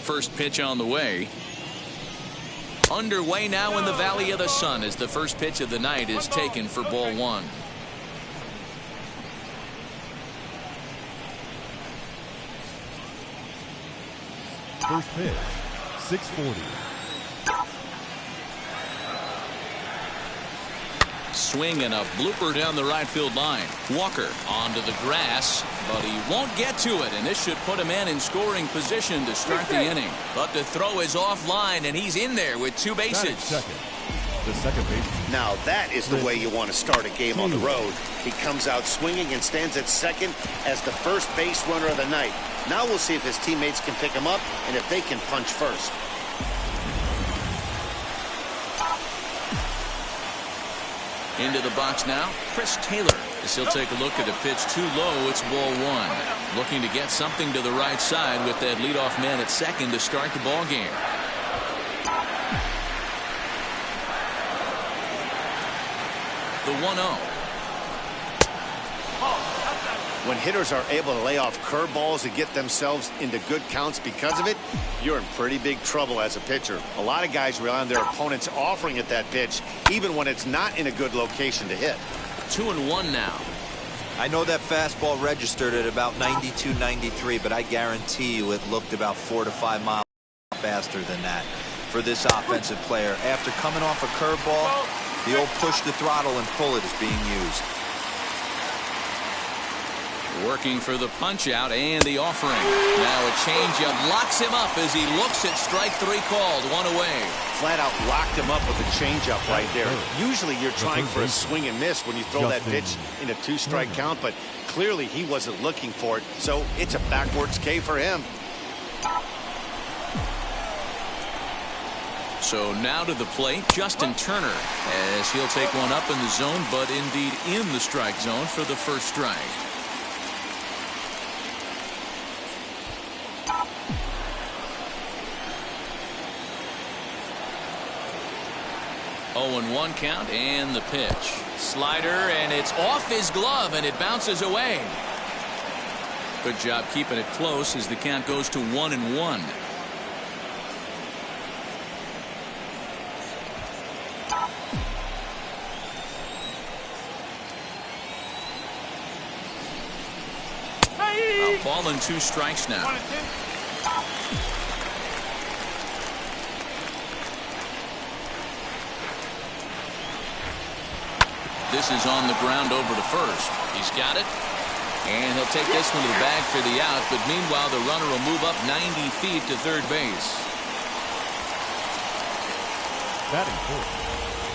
First pitch on the way. Underway now in the Valley of the Sun as the first pitch of the night is taken for ball one. First pitch, 640. Swing and a blooper down the right field line. Walker onto the grass, but he won't get to it, and this should put a man in scoring position to start the inning. But the throw is offline, and he's in there with two bases. The second baseman. Now that is the way you want to start a game on the road. He comes out swinging and stands at second as the first base runner of the night. Now we'll see if his teammates can pick him up and if they can punch first. Into the box now, Chris Taylor. As he'll take a look at a pitch too low, it's ball one. Looking to get something to the right side with that leadoff man at second to start the ball game. The 1-0. When hitters are able to lay off curveballs and get themselves into good counts because of it, you're in pretty big trouble as a pitcher. A lot of guys rely on their opponents offering at that pitch, even when it's not in a good location to hit. 2-1 now. I know that fastball registered at about 92, 93, but I guarantee you it looked about 4 to 5 miles faster than that for this offensive player. After coming off a curveball, the old push the throttle and pull it is being used. Working for the punch out and the offering. Now a changeup locks him up as he looks at strike three called. One away. Flat out locked him up with a changeup right there. Usually you're trying for a swing and miss when you throw that pitch in a two-strike count, but clearly he wasn't looking for it, so it's a backwards K for him. So now to the plate, Justin Turner, as he'll take one up in the zone, but indeed in the strike zone for the first strike. 0-1 count and the pitch. Slider, and it's off his glove, and it bounces away. Good job keeping it close as the count goes to 1-1. A ball and 2 strikes now. This is on the ground over to first. He's got it. And he'll take this one to the bag for the out. But meanwhile, the runner will move up 90 feet to third base.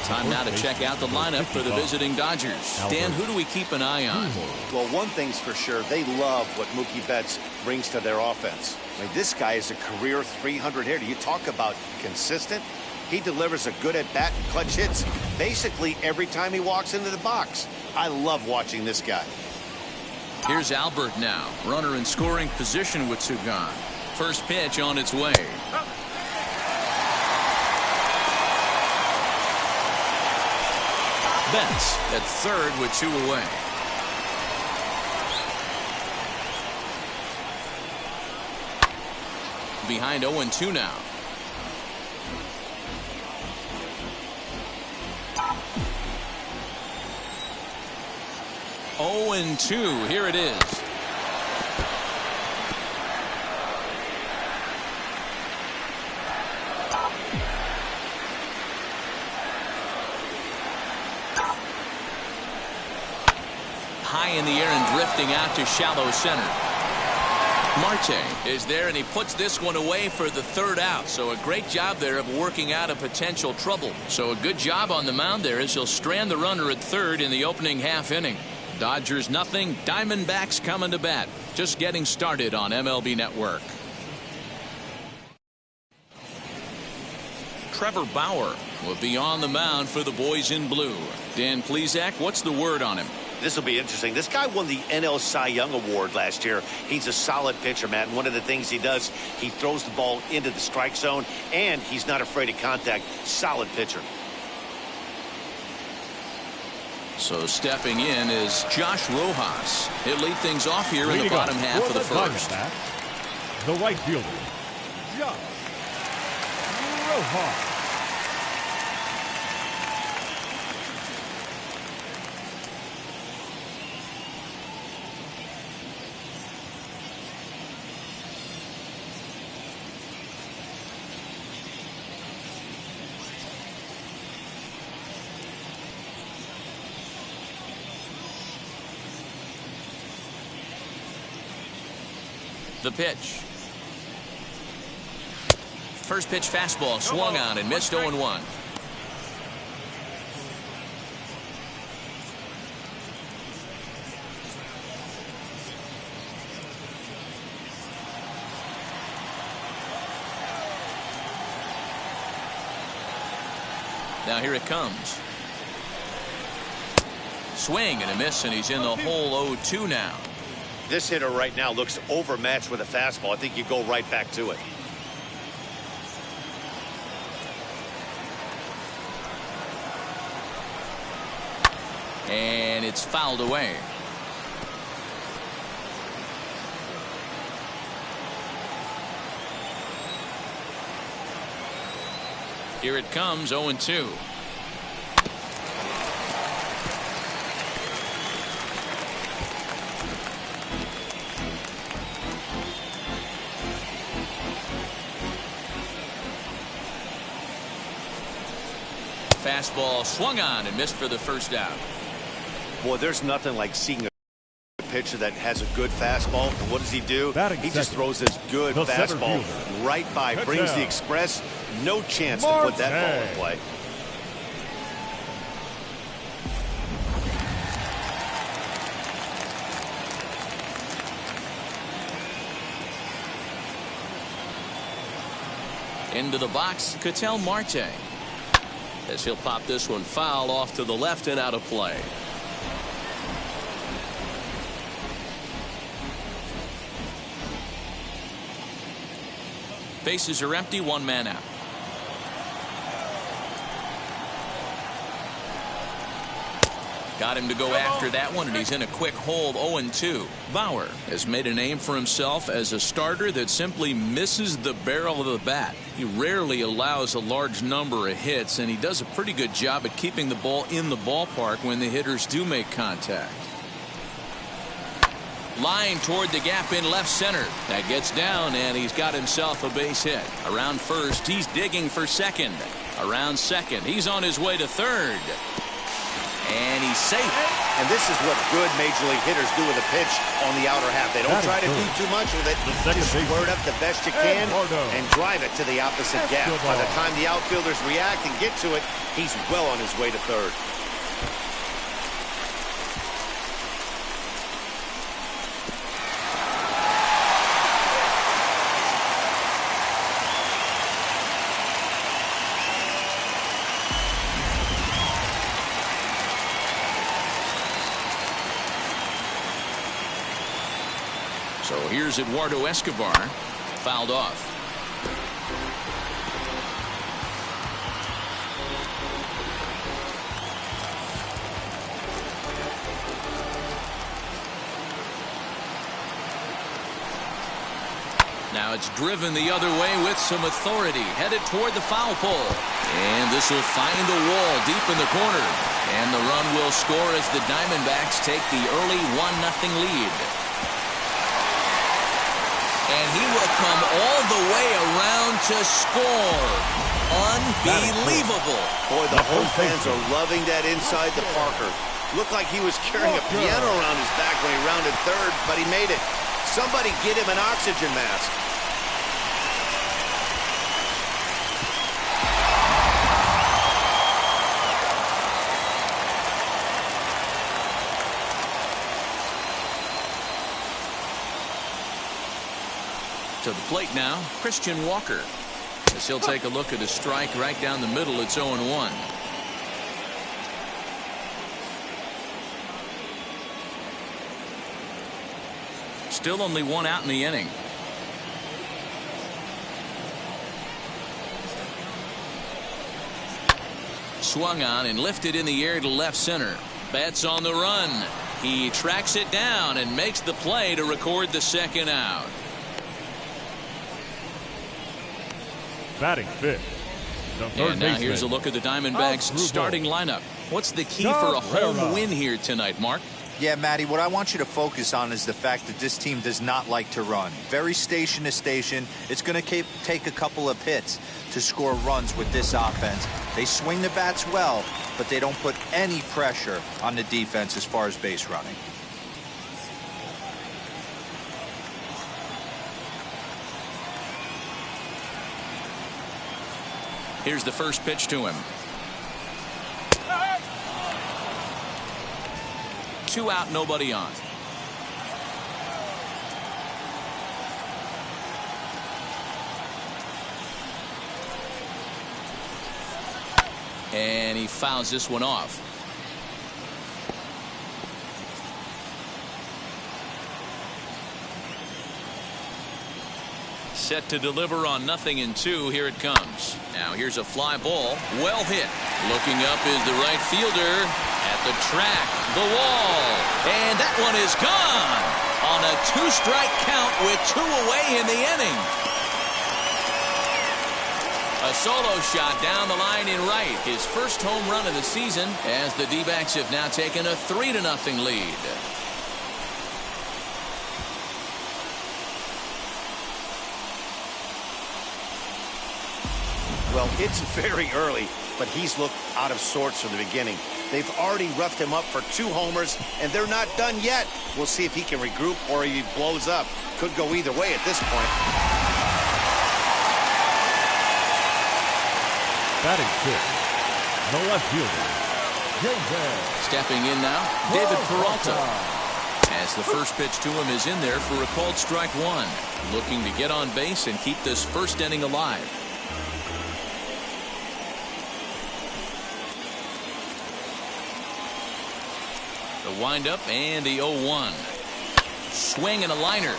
Time now to check out the lineup for the visiting Dodgers. Dan, who do we keep an eye on? Well, one thing's for sure. They love what Mookie Betts brings to their offense. I mean, this guy is a career 300 hitter. You talk about consistent. He delivers a good at-bat and clutch hits basically every time he walks into the box. I love watching this guy. Here's Albert now. Runner in scoring position with Sugan. First pitch on its way. Betts at third with 2 away. Behind 0-2 now. Oh, and 2. Here it is. High in the air and drifting out to shallow center. Marte is there, and he puts this one away for the third out. So a great job there of working out a potential trouble. So a good job on the mound there as he'll strand the runner at third in the opening half inning. Dodgers nothing. Diamondbacks coming to bat. Just getting started on MLB Network. Trevor Bauer will be on the mound for the boys in blue. Dan Plesac, what's the word on him? This will be interesting. This guy won the NL Cy Young Award last year. He's a solid pitcher, Matt. And one of the things he does, he throws the ball into the strike zone, and he's not afraid of contact. Solid pitcher. So stepping in is Josh Rojas. He'll lead things off here in the bottom half of the first. The right fielder, Josh Rojas. The pitch. First pitch fastball swung on and missed 0-1. Now here it comes. Swing and a miss, and he's in the hole 0-2 now. This hitter right now looks overmatched with a fastball. I think you go right back to it. And it's fouled away. Here it comes, 0-2. Fastball swung on and missed for the first out. Boy, there's nothing like seeing a pitcher that has a good fastball. And what does he do? He just throws this good fastball right by, brings the express. No chance to put that ball in play. Into the box, Ketel Marte. As he'll pop this one foul off to the left and out of play. Bases are empty, one man out. Got him to go after that one, and he's in a quick hole, 0-2. Bauer has made a name for himself as a starter that simply misses the barrel of the bat. He rarely allows a large number of hits, and he does a pretty good job at keeping the ball in the ballpark when the hitters do make contact. Line toward the gap in left center. That gets down, and he's got himself a base hit. Around first, he's digging for second. Around second, he's on his way to third. And he's safe. And this is what good major league hitters do with a pitch on the outer half. They don't try to do too much with it. Just squirt up the best you can and drive it to the opposite gap. By the time the outfielders react and get to it, he's well on his way to third. So here's Eduardo Escobar, fouled off. Now it's driven the other way with some authority, headed toward the foul pole. And this will find the wall deep in the corner. And the run will score as the Diamondbacks take the early 1-0 lead. And he will come all the way around to score. Unbelievable. Boy, the home fans are loving that inside the Parker. Looked like he was carrying a piano around his back when he rounded third, but he made it. Somebody get him an oxygen mask. To the plate now, Christian Walker. As he'll take a look at a strike right down the middle, it's 0-1. Still only one out in the inning. Swung on and lifted in the air to left center. Betts on the run. He tracks it down and makes the play to record the second out. Batting fifth, the third And now baseman, here's a look at the Diamondbacks starting lineup. What's the key for a home win here tonight, Mark? Yeah, Matty, what I want you to focus on is the fact that this team does not like to run. Very station to station. It's going to take a couple of hits to score runs with this offense. They swing the bats well, but they don't put any pressure on the defense as far as base running. Here's the first pitch to him. 2 out, nobody on. And he fouls this one off. Set to deliver on 0-2. Here it comes. Now here's a fly ball. Well hit. Looking up is the right fielder. At the track. The wall. And that one is gone. On a 2-strike count with 2 away in the inning. A solo shot down the line in right. His first home run of the season as the D-backs have now taken a 3-0 lead. Well, it's very early, but he's looked out of sorts from the beginning. They've already roughed him up for 2 homers, and they're not done yet. We'll see if he can regroup or he blows up. Could go either way at this point. batting fifth, the left fielder, Stepping in now, David Peralta. As the first pitch to him is in there for a called strike 1. Looking to get on base and keep this first inning alive. The windup and the 0-1. Swing and a liner.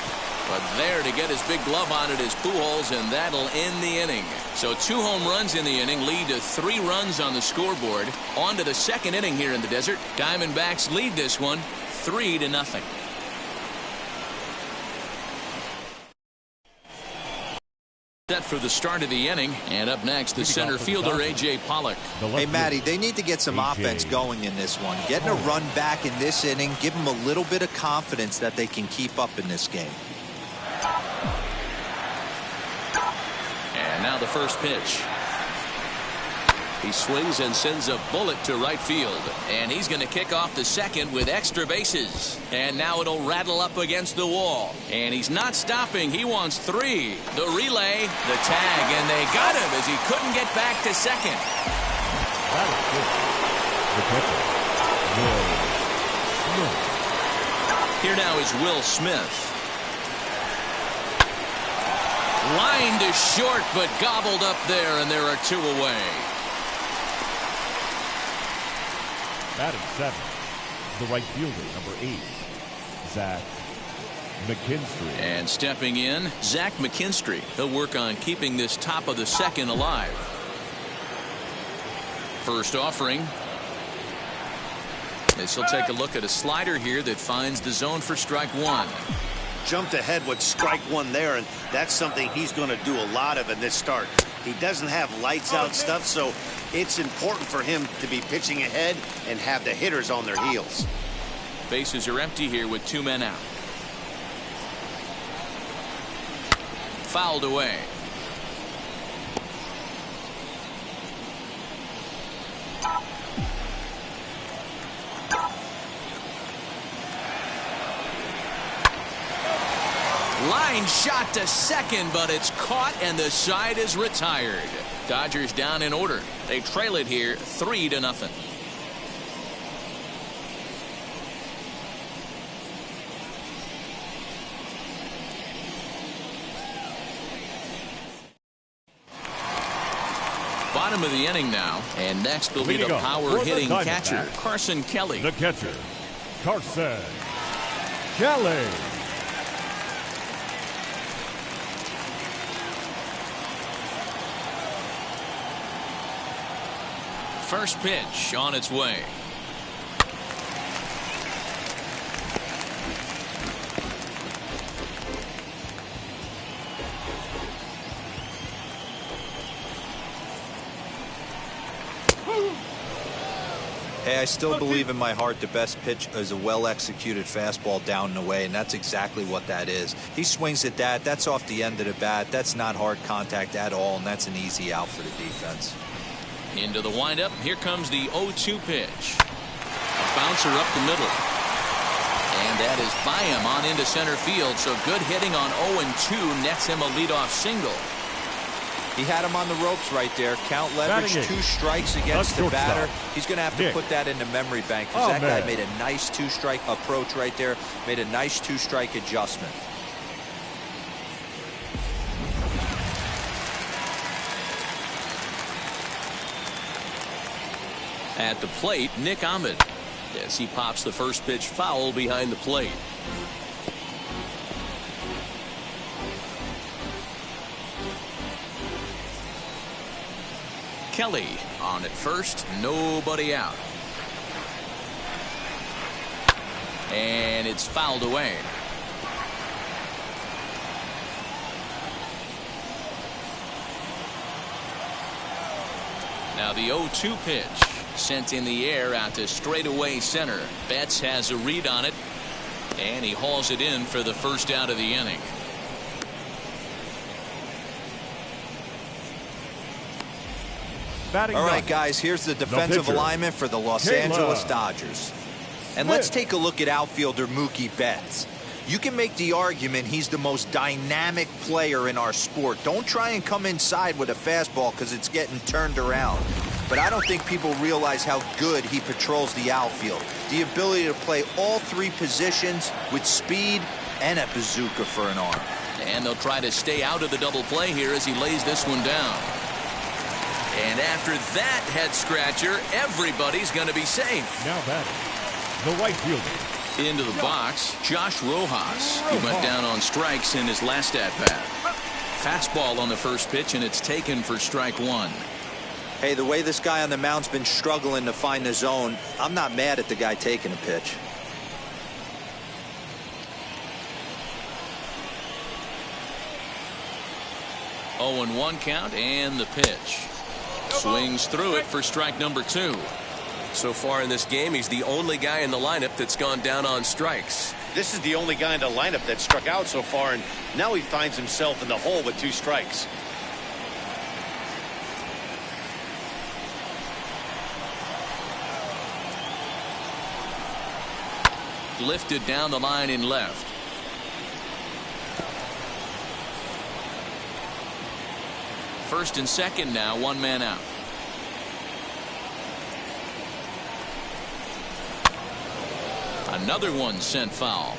But there to get his big glove on it is Pujols, and that'll end the inning. So 2 home runs in the inning lead to 3 runs on the scoreboard. On to the second inning here in the desert. Diamondbacks lead this one 3-0. Set for the start of the inning, and up next the center fielder A.J. Pollock. Hey, Matty, they need to get some offense going in this one. Getting a run back in this inning, give them a little bit of confidence that they can keep up in this game. And now the first pitch. He swings and sends a bullet to right field. And he's going to kick off the second with extra bases. And now it'll rattle up against the wall. And he's not stopping. He wants 3. The relay, the tag, and they got him as he couldn't get back to second. That is good. The catcher, Will Smith. Here now is Will Smith. Line to short, but gobbled up there, and there are 2 away. Batting seventh, the right fielder, number 8, Zach Mckinstry. And stepping in, Zach Mckinstry. He'll work on keeping this top of the second alive. First offering. This will take a look at a slider here that finds the zone for strike 1. Jumped ahead with strike 1 there, and that's something he's going to do a lot of in this start. He doesn't have lights out stuff, so it's important for him to be pitching ahead and have the hitters on their heels. Bases are empty here with 2 men out. Fouled away. Line shot to second, but it's caught and the side is retired. Dodgers down in order. They trail it here 3-0. Bottom of the inning now, and next will be the power hitting catcher, Carson Kelly. The catcher, Carson Kelly. First pitch on its way. Hey, I still believe in my heart the best pitch is a well-executed fastball down and away, and that's exactly what that is. He swings at that. That's off the end of the bat. That's not hard contact at all, and that's an easy out for the defense. Into the windup. Here comes the 0-2 pitch. A bouncer up the middle. And that is by him on into center field. So good hitting on 0-2 nets him a leadoff single. He had him on the ropes right there. Count leverage, 2 strikes against the batter. He's going to have to put that in the memory bank because that guy made a nice 2-strike approach right there. Made a nice 2-strike adjustment. At the plate, Nick Ahmed. As he pops the first pitch foul behind the plate. Kelly on at first, nobody out. And it's fouled away. Now the 0-2 pitch sent in the air out to straightaway center. Betts has a read on it, and he hauls it in for the first out of the inning. All right, guys, here's the defensive alignment for the Los Angeles Dodgers. And let's take a look at outfielder Mookie Betts. You can make the argument he's the most dynamic player in our sport. Don't try and come inside with a fastball because it's getting turned around. But I don't think people realize how good he patrols the outfield. The ability to play all 3 positions with speed and a bazooka for an arm. And they'll try to stay out of the double play here as he lays this one down. And after that head scratcher, everybody's going to be safe. Now batting, the right fielder. Into the box, Josh Rojas. He went down on strikes in his last at-bat. Fastball on the first pitch, and it's taken for strike 1. Hey, the way this guy on the mound's been struggling to find the zone, I'm not mad at the guy taking a pitch. Oh, 0-1 count, and the pitch. Swings through it for strike number 2. So far in this game, he's the only guy in the lineup that's gone down on strikes. This is the only guy in the lineup that struck out so far, and now he finds himself in the hole with 2 strikes. Lifted down the line in left. First and second now, 1 man out. Another one sent foul.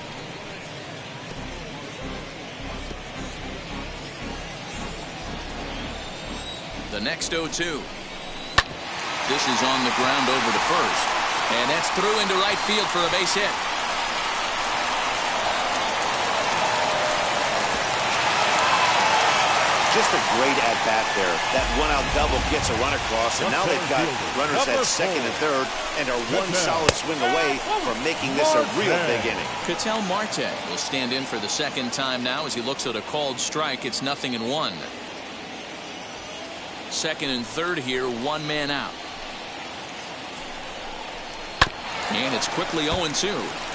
The next 0-2. This is on the ground over to first. And that's through into right field for a base hit. Just a great at-bat there. That one-out double gets a run across, and now they've got runners at second and third and are one solid swing away from making this a real big inning. Ketel Marte will stand in for the second time now as he looks at a called strike. It's 0-1. Second and third here, 1 man out. And it's quickly 0-2.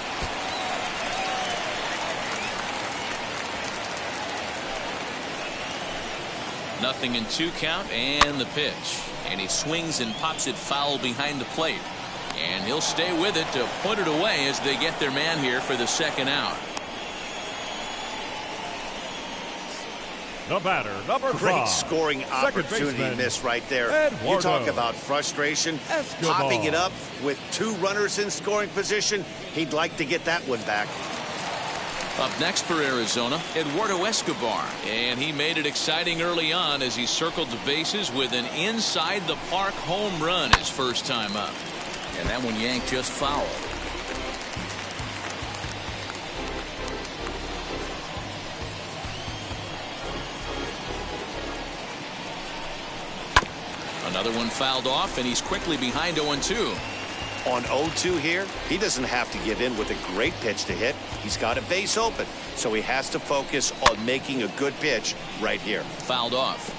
Nothing in 2 count, and the pitch. And he swings and pops it foul behind the plate. And he'll stay with it to put it away as they get their man here for the second out. The batter, number 5. Great scoring opportunity miss right there. Eduardo You talk about frustration. Escobar. Popping it up with 2 runners in scoring position. He'd like to get that one back. Up next for Arizona, Eduardo Escobar. And he made it exciting early on as he circled the bases with an inside-the-park home run his first time up. And that one yanked just foul. Another one fouled off, and he's quickly behind 0-2. On 0-2 here, he doesn't have to give in with a great pitch to hit. He's got a base open, so he has to focus on making a good pitch right here. Fouled off.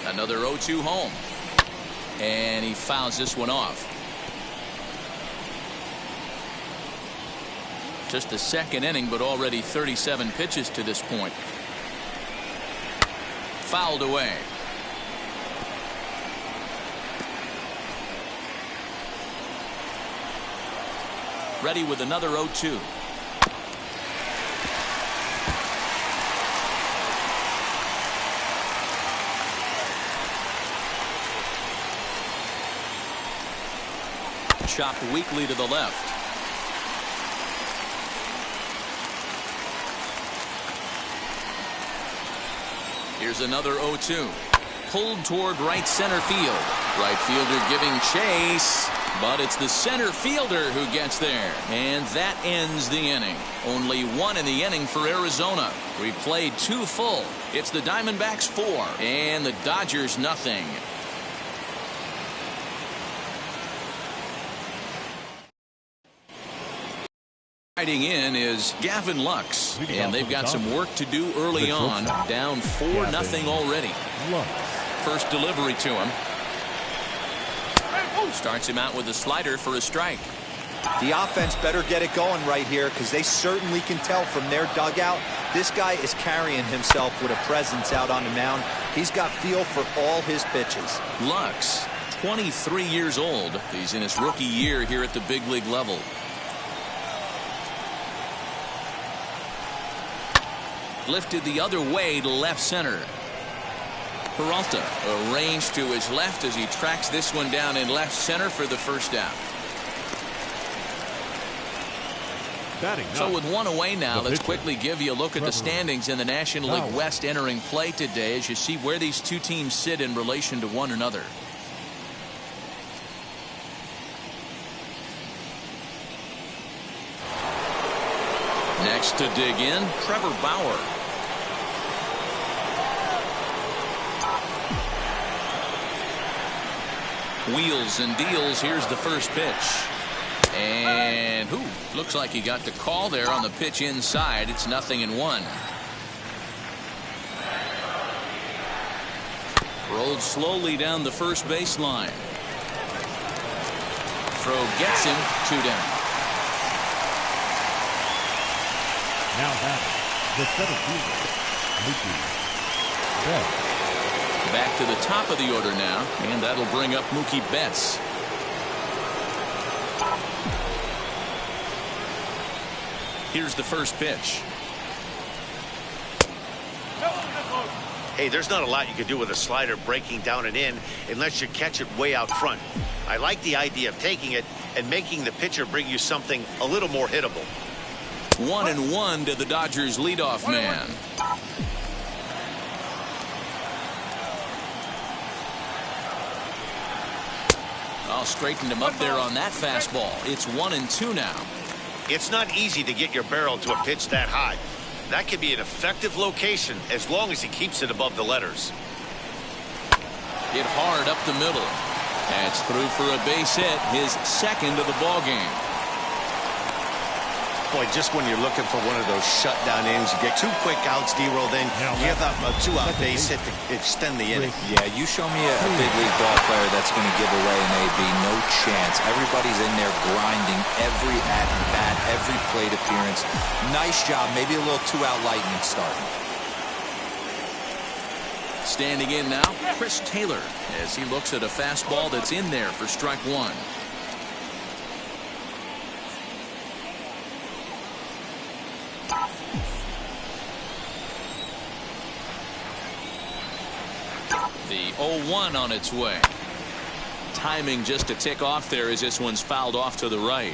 Another 0-2 home. And he fouls this one off. Just the second inning, but already 37 pitches to this point. Fouled away. Ready with another 0-2. Chopped weakly to the left. Here's another 0-2. Pulled toward right center field. Right fielder giving chase, but it's the center fielder who gets there. And that ends the inning. Only one in the inning for Arizona. We played 2 full. It's the Diamondbacks 4 and the Dodgers nothing. Riding in is Gavin Lux, and they've got some work to do early on. Down 4-0 already. First delivery to him. Starts him out with a slider for a strike. The offense better get it going right here, because they certainly can tell from their dugout this guy is carrying himself with a presence out on the mound. He's got feel for all his pitches. Lux, 23 years old. He's in his rookie year here at the big league level. Lifted the other way to left center. Peralta arranged to his left as he tracks this one down in left center for the first out. So with one away now, let's quickly give you a look at the standings in the National League West entering play today as you see where these two teams sit in relation to one another. Next to dig in, Trevor Bauer. Wheels and deals. Here's the first pitch. And looks like he got the call there on the pitch inside. It's 0-1. Rolled slowly down the first baseline. Throw gets him. 2 down. Now batting, the center fielder, Mookie Betts. Back to the top of the order now, and that'll bring up Mookie Betts. Here's the first pitch. Hey, there's not a lot you can do with a slider breaking down and in unless you catch it way out front. I like the idea of taking it and making the pitcher bring you something a little more hittable. 1-1 to the Dodgers leadoff man. I'll straighten him up there on that fastball. It's 1-2 now. It's not easy to get your barrel to a pitch that high. That can be an effective location as long as he keeps it above the letters. Hit hard up the middle. That's through for a base hit, his second of the ball game. Boy, just when you're looking for one of those shutdown innings, you get 2 quick outs, D-roll, then you have a 2-out base hit to extend the inning. Yeah, you show me a big league ball player that's going to give away an AB, no chance. Everybody's in there grinding every at-bat, every plate appearance. Nice job, maybe a little 2-out lightning starting. Standing in now, Chris Taylor, as he looks at a fastball that's in there for strike 1. The 0-1 on its way. Timing just to tick off there as this one's fouled off to the right.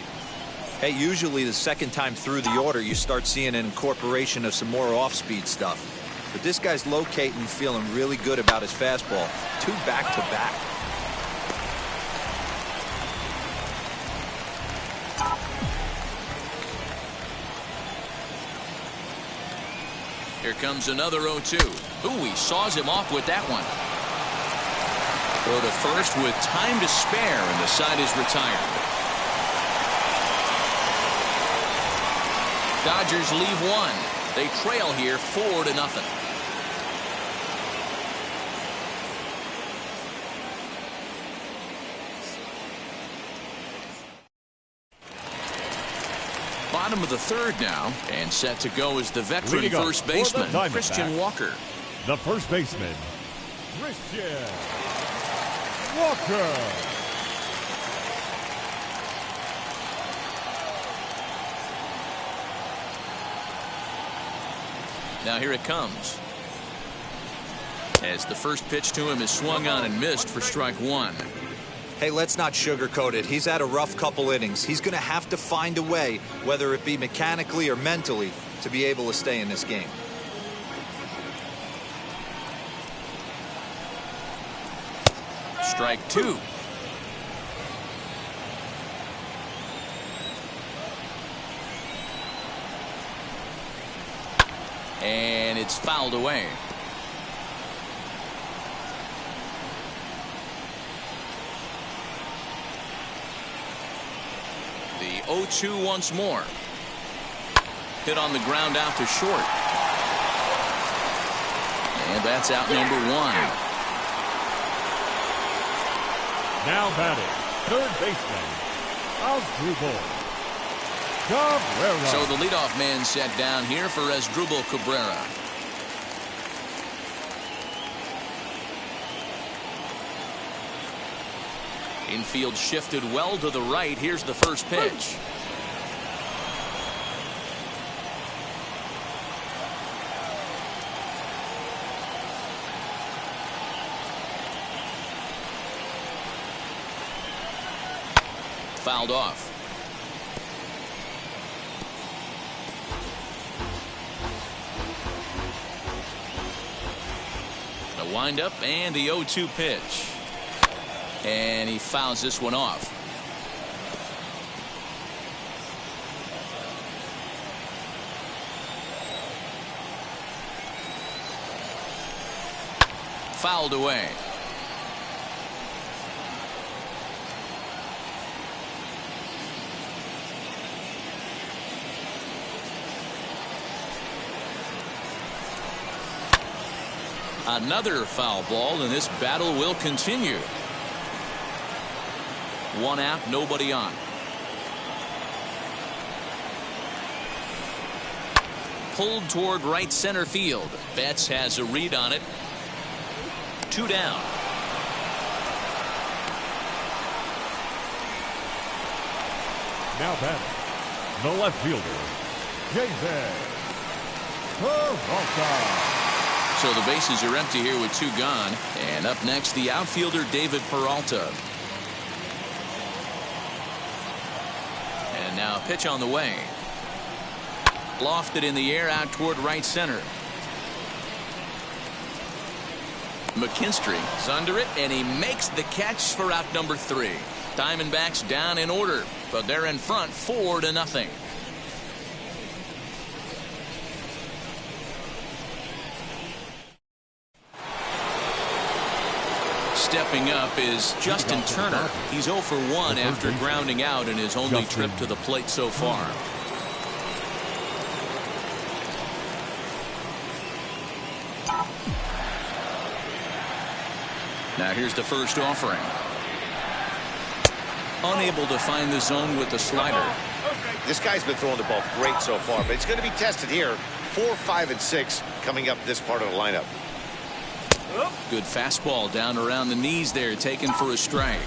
Hey, usually the second time through the order you start seeing an incorporation of some more off-speed stuff. But this guy's locating, feeling really good about his fastball. 2 back-to-back. Here comes another 0-2. He saws him off with that one. Throw to first with time to spare, and the side is retired. Dodgers leave 1. They trail here 4-0. Bottom of the third now, and set to go is the veteran Leading up first for the baseman, Diamondbacks, Christian Walker. The first baseman, Christian Walker. Now here it comes. As the first pitch to him is swung on and missed for strike one. Hey, let's not sugarcoat it. He's had a rough couple innings. He's going to have to find a way, whether it be mechanically or mentally, to be able to stay in this game. Strike two. And it's fouled away. The 0-2 once more. Hit on the ground out to short. And that's out number one. Now batting, third baseman, Asdrubal Cabrera. So the leadoff man set down here for Asdrubal Cabrera. Infield shifted well to the right. Here's the first pitch. Fouled off. The windup and the 0-2 pitch. And he fouls this one off. Fouled away. Another foul ball, and this battle will continue. One out, nobody on. Pulled toward right center field. Betts has a read on it. Two down. Now batting, the left fielder, Gavin Peralta. So the bases are empty here with two gone. And up next, the outfielder, David Peralta. And now a pitch on the way. Lofted in the air out toward right center. Mckinstry is under it, and he makes the catch for out number 3. Diamondbacks down in order, but they're in front 4-0. Stepping up is Justin Turner. He's 0 for 1 after grounding out in his only trip to the plate so far. Now here's the first offering. Unable to find the zone with the slider. This guy's been throwing the ball great so far, but it's going to be tested here. 4, 5, and 6 coming up this part of the lineup. Good fastball down around the knees there, taken for a strike.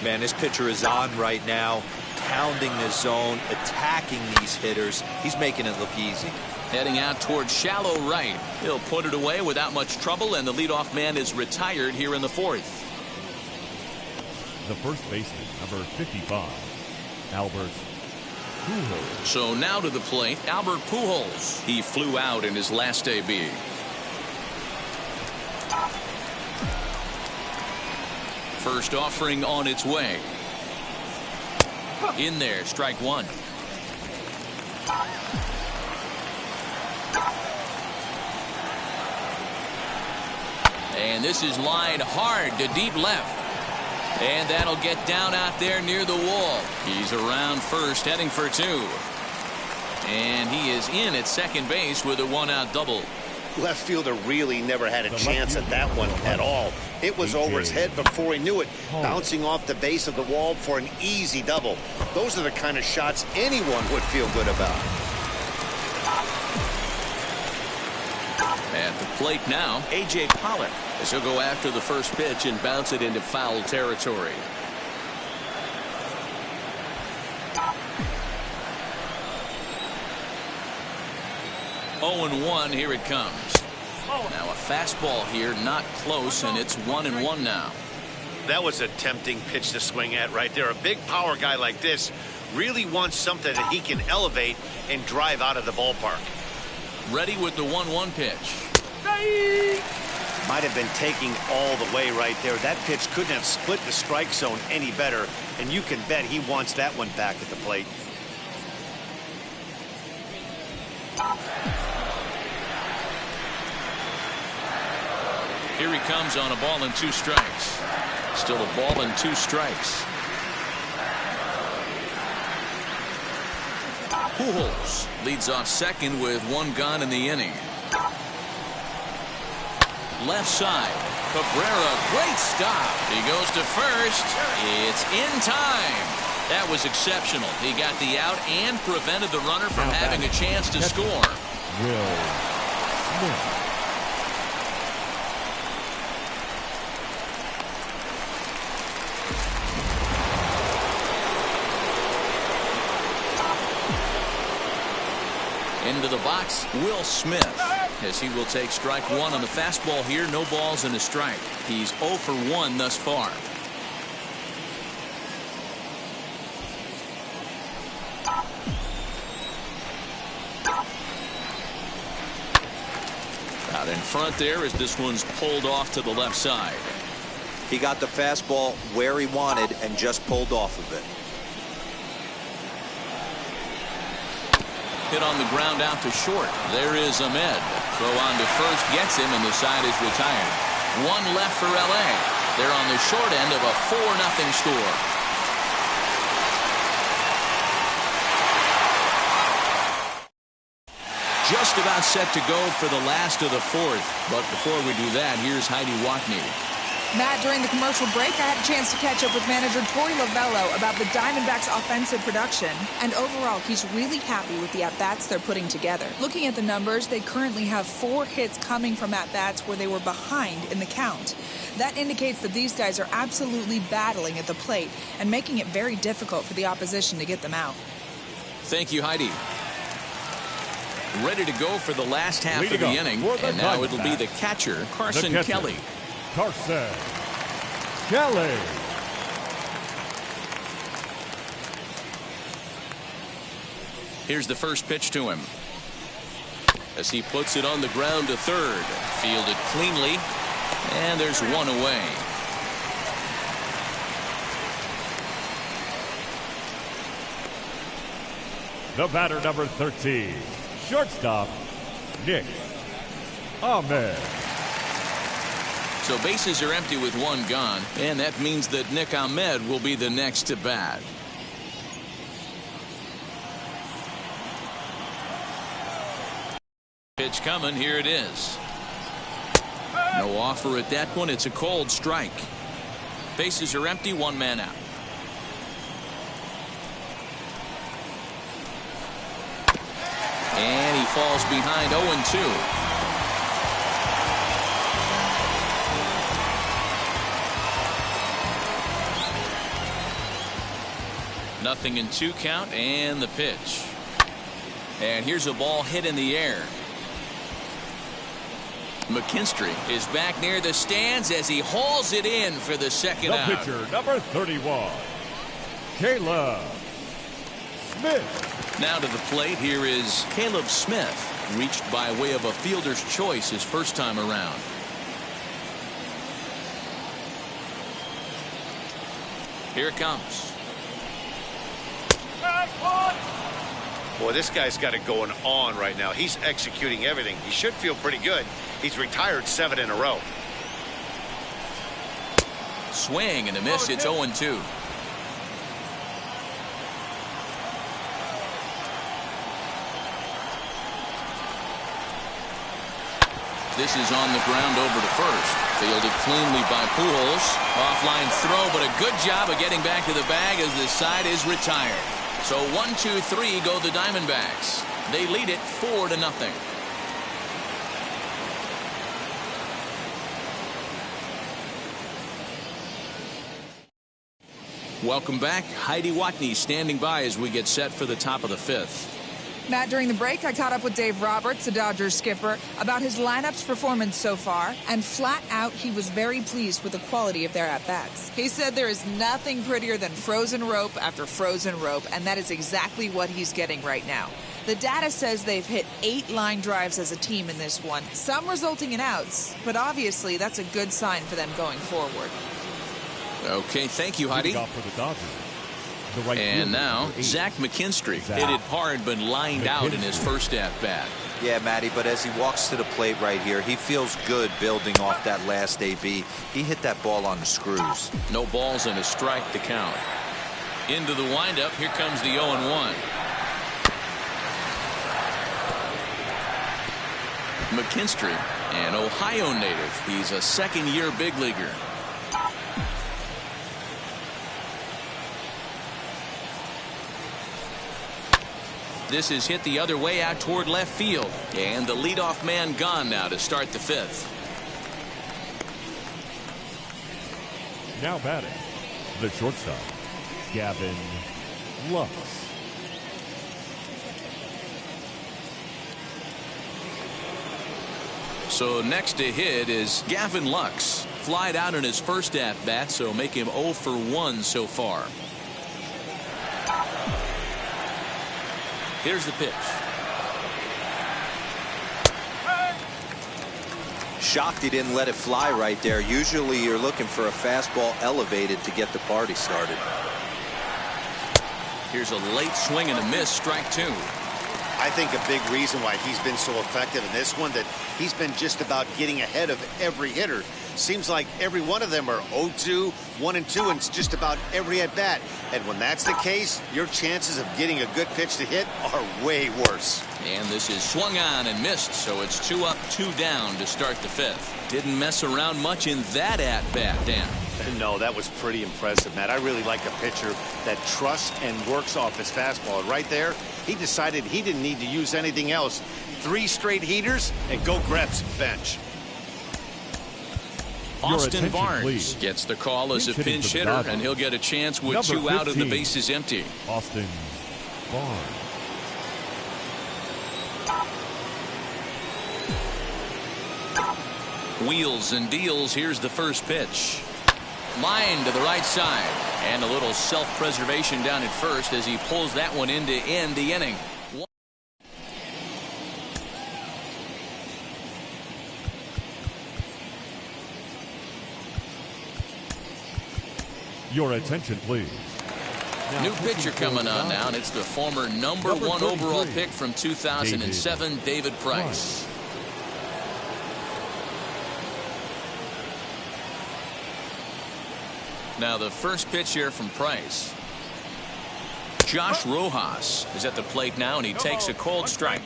Man, this pitcher is on right now, pounding the zone, attacking these hitters. He's making it look easy. Heading out toward shallow right. He'll put it away without much trouble, and the leadoff man is retired here in the 4th. The first baseman, number 55, Albert Pujols. So now to the plate, Albert Pujols. He flew out in his last AB. First offering on its way. In there, strike one. And this is lined hard to deep left. And that'll get down out there near the wall. He's around first, heading for 2. And he is in at second base with a 1-out double. Left fielder really never had a chance at that one at all. It was over his head before he knew it, bouncing off the base of the wall for an easy double. Those are the kind of shots anyone would feel good about. At the plate now, A.J. Pollock, as he'll go after the first pitch and bounce it into foul territory. Oh and 1, here it comes. Now a fastball here, not close, and it's 1-1 now. That was a tempting pitch to swing at right there. A big power guy like this really wants something that he can elevate and drive out of the ballpark. Ready with the 1-1 pitch. Might have been taking all the way right there. That pitch couldn't have split the strike zone any better, and you can bet he wants that one back at the plate. Here he comes on a ball and 2 strikes. Still a ball and 2 strikes. Pujols leads off second with 1 gone in the inning. Left side. Cabrera, great stop. He goes to first. It's in time. That was exceptional. He got the out and prevented the runner from having a chance to score. Into the box, Will Smith, as he will take strike 1 on the fastball here. No balls and a strike. He's 0 for 1 thus far. Out in front there as this one's pulled off to the left side. He got the fastball where he wanted and just pulled off of it. Hit on the ground out to short. There is Ahmed. Throw on to first gets him, and the side is retired. 1 left for L.A. They're on the short end of a 4-0 score. Just about set to go for the last of the 4th. But before we do that, here's Heidi Watney. Matt, during the commercial break, I had a chance to catch up with manager Torey Lovello about the Diamondbacks' offensive production. And overall, he's really happy with the at-bats they're putting together. Looking at the numbers, they currently have 4 hits coming from at-bats where they were behind in the count. That indicates that these guys are absolutely battling at the plate and making it very difficult for the opposition to get them out. Thank you, Heidi. Ready to go for the last half of the inning. And now it'll be the catcher, Carson Kelly. Carson Kelly. Here's the first pitch to him. As he puts it on the ground to third. Fielded cleanly. And there's 1 away. The batter, number 13. Shortstop, Nick Ahmed. So bases are empty with 1 gone, and that means that Nick Ahmed will be the next to bat. Pitch coming, here it is. No offer at that one, it's a cold strike. Bases are empty, 1 man out. And he falls behind 0-2. Nothing in 2 count, and the pitch. And here's a ball hit in the air. Mckinstry is back near the stands as he hauls it in for the second out. The pitcher, number 31, Caleb Smith. Now to the plate, here is Caleb Smith, reached by way of a fielder's choice his first time around. Here it comes. Boy, this guy's got it going on right now. He's executing everything. He should feel pretty good. He's retired 7 in a row. Swing and a miss. It's 0-2. This is on the ground over to first. Fielded cleanly by Pujols. Offline throw, but a good job of getting back to the bag as the side is retired. So 1-2-3 go the Diamondbacks. They lead it 4-0. Welcome back. Heidi Watney standing by as we get set for the top of the fifth. Matt, during the break, I caught up with Dave Roberts, the Dodgers skipper, about his lineup's performance so far, and flat out, he was very pleased with the quality of their at-bats. He said there is nothing prettier than frozen rope after frozen rope, and that is exactly what he's getting right now. The data says they've hit 8 line drives as a team in this one, some resulting in outs, but obviously that's a good sign for them going forward. Okay, thank you, Heidi. And now, Zach Mckinstry hit it hard but lined out in his first at-bat. Yeah, Matty, but as he walks to the plate right here, he feels good building off that last AB. He hit that ball on the screws. No balls and a strike to count. Into the windup, here comes the 0-1. Mckinstry, an Ohio native. He's a second-year big leaguer. This is hit the other way out toward left field. And the leadoff man gone now to start the fifth. Now batting, the shortstop, Gavin Lux. So next to hit is Gavin Lux. Flied out in his first at-bat, so make him 0 for 1 so far. Here's the pitch. Shocked he didn't let it fly right there. Usually you're looking for a fastball elevated to get the party started. Here's a late swing and a miss, strike 2. I think a big reason why he's been so effective in this one, that he's been just about getting ahead of every hitter. Seems like every one of them are 0-2, 1-2, and just about every at bat. And when that's the case, your chances of getting a good pitch to hit are way worse. And this is swung on and missed, so it's 2 up, 2 down to start the fifth. Didn't mess around much in that at bat, Dan. No, that was pretty impressive, Matt. I really like a pitcher that trusts and works off his fastball. Right there, he decided he didn't need to use anything else. 3 straight heaters and go grab some bench. Austin Barnes gets the call as a pinch hitter, and he'll get a chance with 2 out and the bases empty. Austin Barnes. Wheels and deals. Here's the first pitch. Line to the right side, and a little self-preservation down at first as he pulls that one in to end the inning. Your attention, please. New pitcher coming on now, and it's the former number 1 overall pick from 2007, David Price. Now the first pitch here from Price. Josh Rojas is at the plate now, and he takes a cold strike.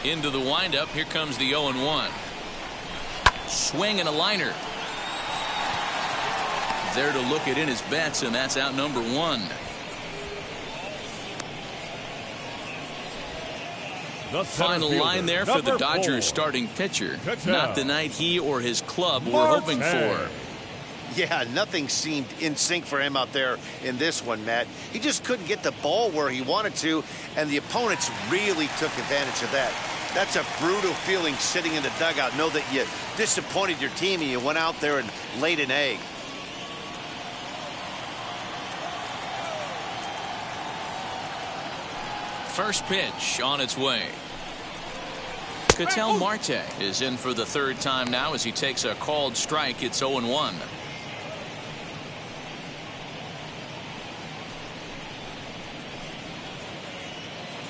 Into the windup, here comes the 0-1. Swing and a liner. There to look it in his bets, and that's out number 1. Final line there for the Dodgers starting pitcher. Not the night he or his club were hoping for. Yeah, nothing seemed in sync for him out there in this one, Matt. He just couldn't get the ball where he wanted to, and the opponents really took advantage of that. That's a brutal feeling sitting in the dugout. Know that you disappointed your team and you went out there and laid an egg. First pitch on its way. Ketel Marte is in for the 3rd time now as he takes a called strike. It's 0-1.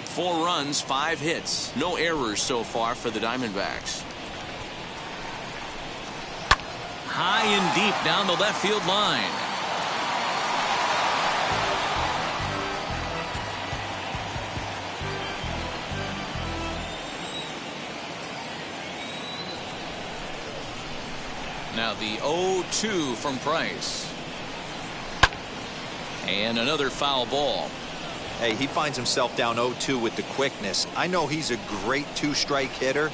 Four runs, 5 hits, no errors so far for the Diamondbacks. High and deep down the left field line. Now the 0-2 from Price. And another foul ball. Hey, he finds himself down 0-2 with the quickness. I know he's a great two-strike hitter,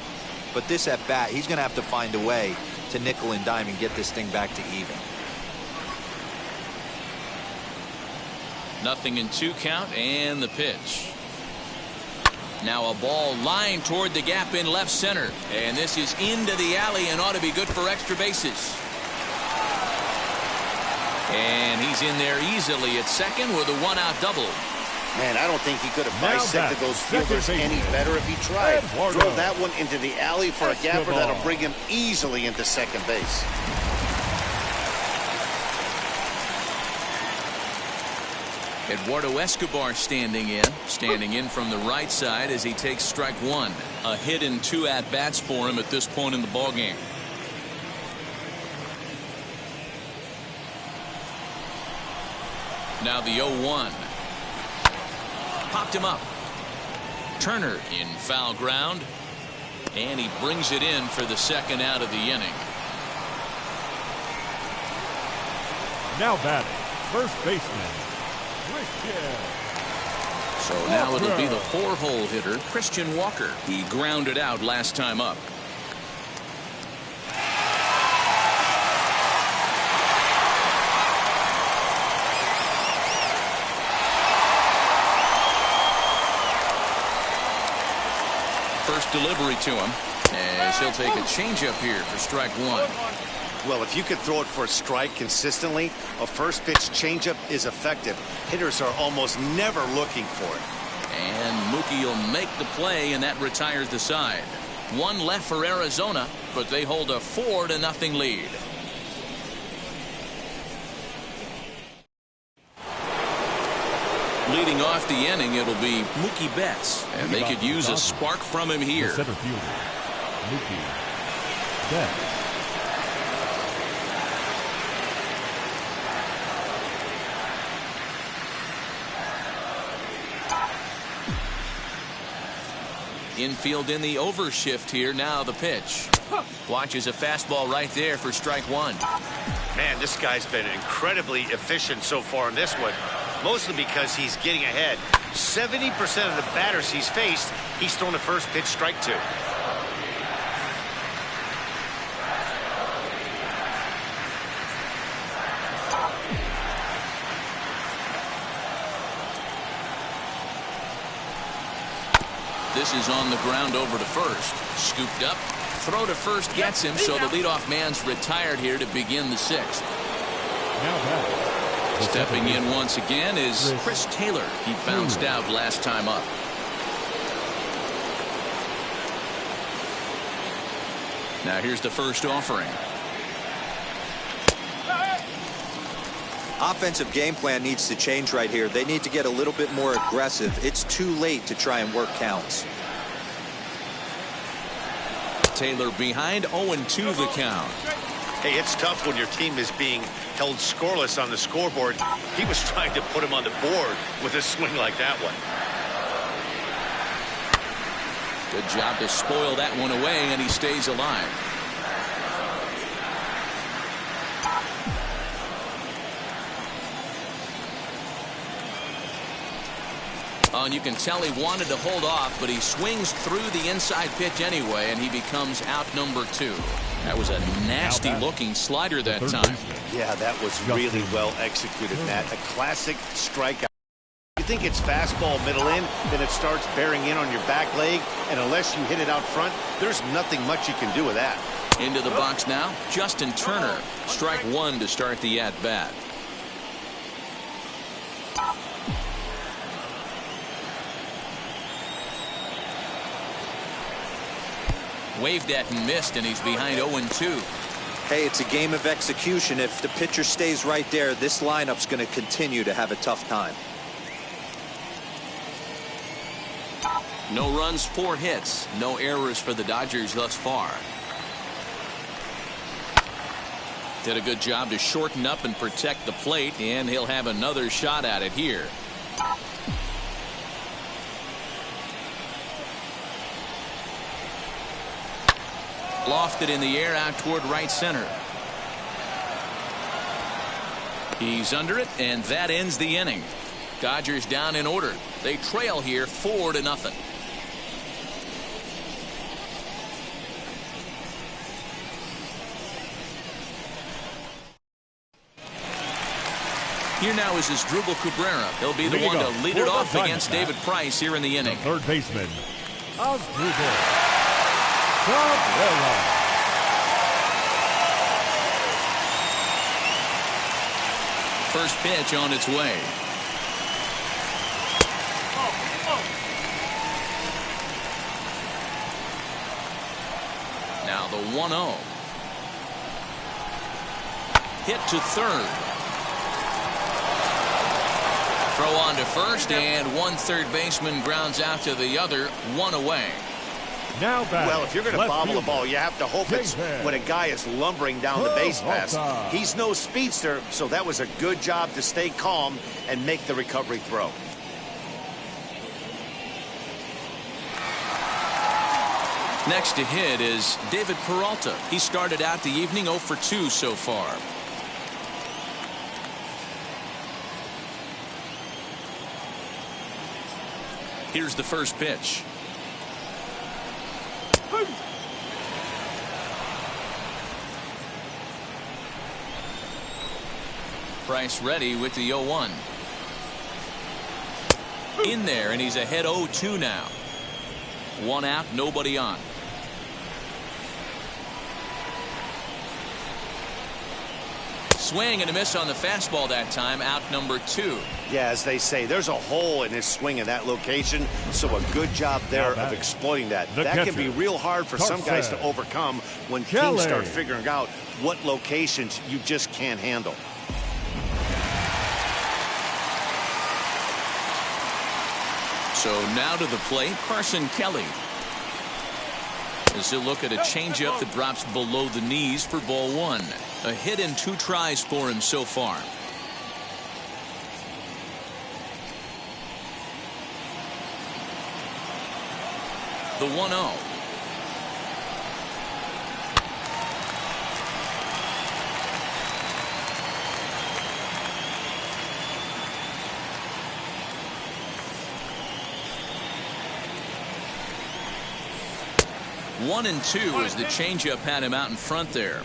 but this at bat, he's going to have to find a way to nickel and dime and get this thing back to even. 0-2 count and the pitch. Now a ball lined toward the gap in left center. And this is into the alley and ought to be good for extra bases. And he's in there easily at second with a one-out double. Man, I don't think he could have Now bisected those fielders any better if he tried. Eduardo Drove that one into the alley for a gapper Escobar. that'll bring him easily into second base. Eduardo Escobar standing in from the right side as he takes strike one. A hit and 2 at-bats for him at this point in the ballgame. Now the 0-1. Popped him up. Turner in foul ground. And he brings it in for the second out of the inning. Now batting, first baseman, Christian. So now it'll be the 4-hole hitter, Christian Walker. He grounded out last time up. First delivery to him as he'll take a changeup here for strike one. Well, if you could throw it for a strike consistently, a first pitch changeup is effective. Hitters are almost never looking for it. And Mookie will make the play, and that retires the side. One left for Arizona, but they hold a 4-0 lead. Leading off the inning, it'll be Mookie Betts, and they could use a spark from him here. The center fielder, Mookie Betts. Infield in the overshift here. Now the pitch. Watches a fastball right there for strike one. Man, this guy's been incredibly efficient so far in this one. Mostly because he's getting ahead. 70% of the batters he's faced, he's thrown a first pitch strike to. This is on the ground over to first. Scooped up. Throw to first gets him, so the leadoff man's retired here to begin the sixth. Now batting. Stepping in once again is Chris Taylor. He bounced out last time up. Now here's the first offering. Offensive game plan needs to change right here. They need to get a little bit more aggressive. It's too late to try and work counts. Taylor behind, 0-2 the count. Hey, it's tough when your team is being held scoreless on the scoreboard. He was trying to put him on the board with a swing like that one. Good job to spoil that one away, and he stays alive. Oh, and you can tell he wanted to hold off, but he swings through the inside pitch anyway, and he becomes out number 2. That was a nasty looking slider that time. Yeah, that was really well executed, Matt. A classic strikeout. You think it's fastball middle in, then it starts bearing in on your back leg, and unless you hit it out front, there's nothing much you can do with that. Into the box now, Justin Turner. Strike one to start the at-bat. Waved at and missed, and he's behind 0-2. Hey, it's a game of execution. If the pitcher stays right there, this lineup's going to continue to have a tough time. No runs, 4 hits. No errors for the Dodgers thus far. Did a good job to shorten up and protect the plate, and he'll have another shot at it here. Lofted in the air out toward right center. He's under it, and that ends the inning. Dodgers down in order. They trail here 4-0. Here now is Asdrubal Cabrera. He'll be the one to lead it off against David Price here in the inning. Third baseman, Asdrubal Cabrera. First pitch on its way. Now the 1-0. Hit to third. Throw on to first, and one third baseman grounds out to the other, one away. Now back. Well, if you're going to bobble the ball, you have to hope it's when a guy is lumbering down the base pass. He's no speedster, so that was a good job to stay calm and make the recovery throw. Next to hit is David Peralta. He started out the evening 0 for 2 so far. Here's the first pitch. Price ready with the 0-1. In there, and he's ahead 0-2 now. One out, nobody on. Swing and a miss on the fastball that time, out number 2. Yeah, as they say, there's a hole in his swing in that location, so a good job there of exploiting that. That can be real hard for some guys to overcome when teams start figuring out what locations you just can't handle. So now to the plate, Carson Kelly. As he'll look at a changeup that drops below the knees for ball 1. A hit in 2 tries for him so far. The 1-0. One and 2 as the changeup had him out in front there.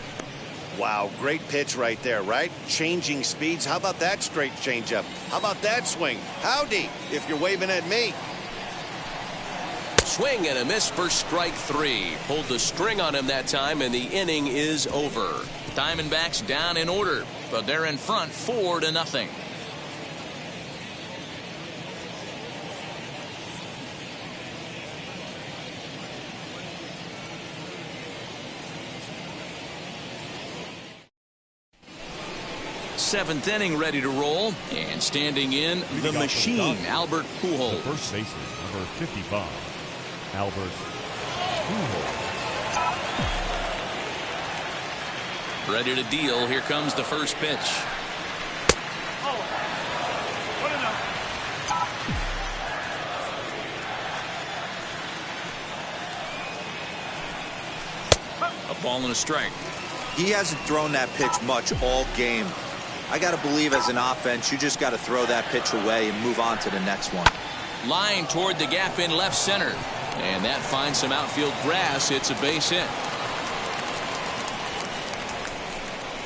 Wow, great pitch right there, right? Changing speeds. How about that straight changeup? How about that swing? Howdy, if you're waving at me. Swing and a miss for strike 3. Pulled the string on him that time, and the inning is over. Diamondbacks down in order, but they're in front 4-0. Seventh inning ready to roll, and standing in the machine, Albert Pujols. The first baseman, number 55, Albert Pujols. Ready to deal. Here comes the first pitch. A ball and a strike. He hasn't thrown that pitch much all game. I got to believe as an offense, you just got to throw that pitch away and move on to the next one. Line toward the gap in left center. And that finds some outfield grass. It's a base hit.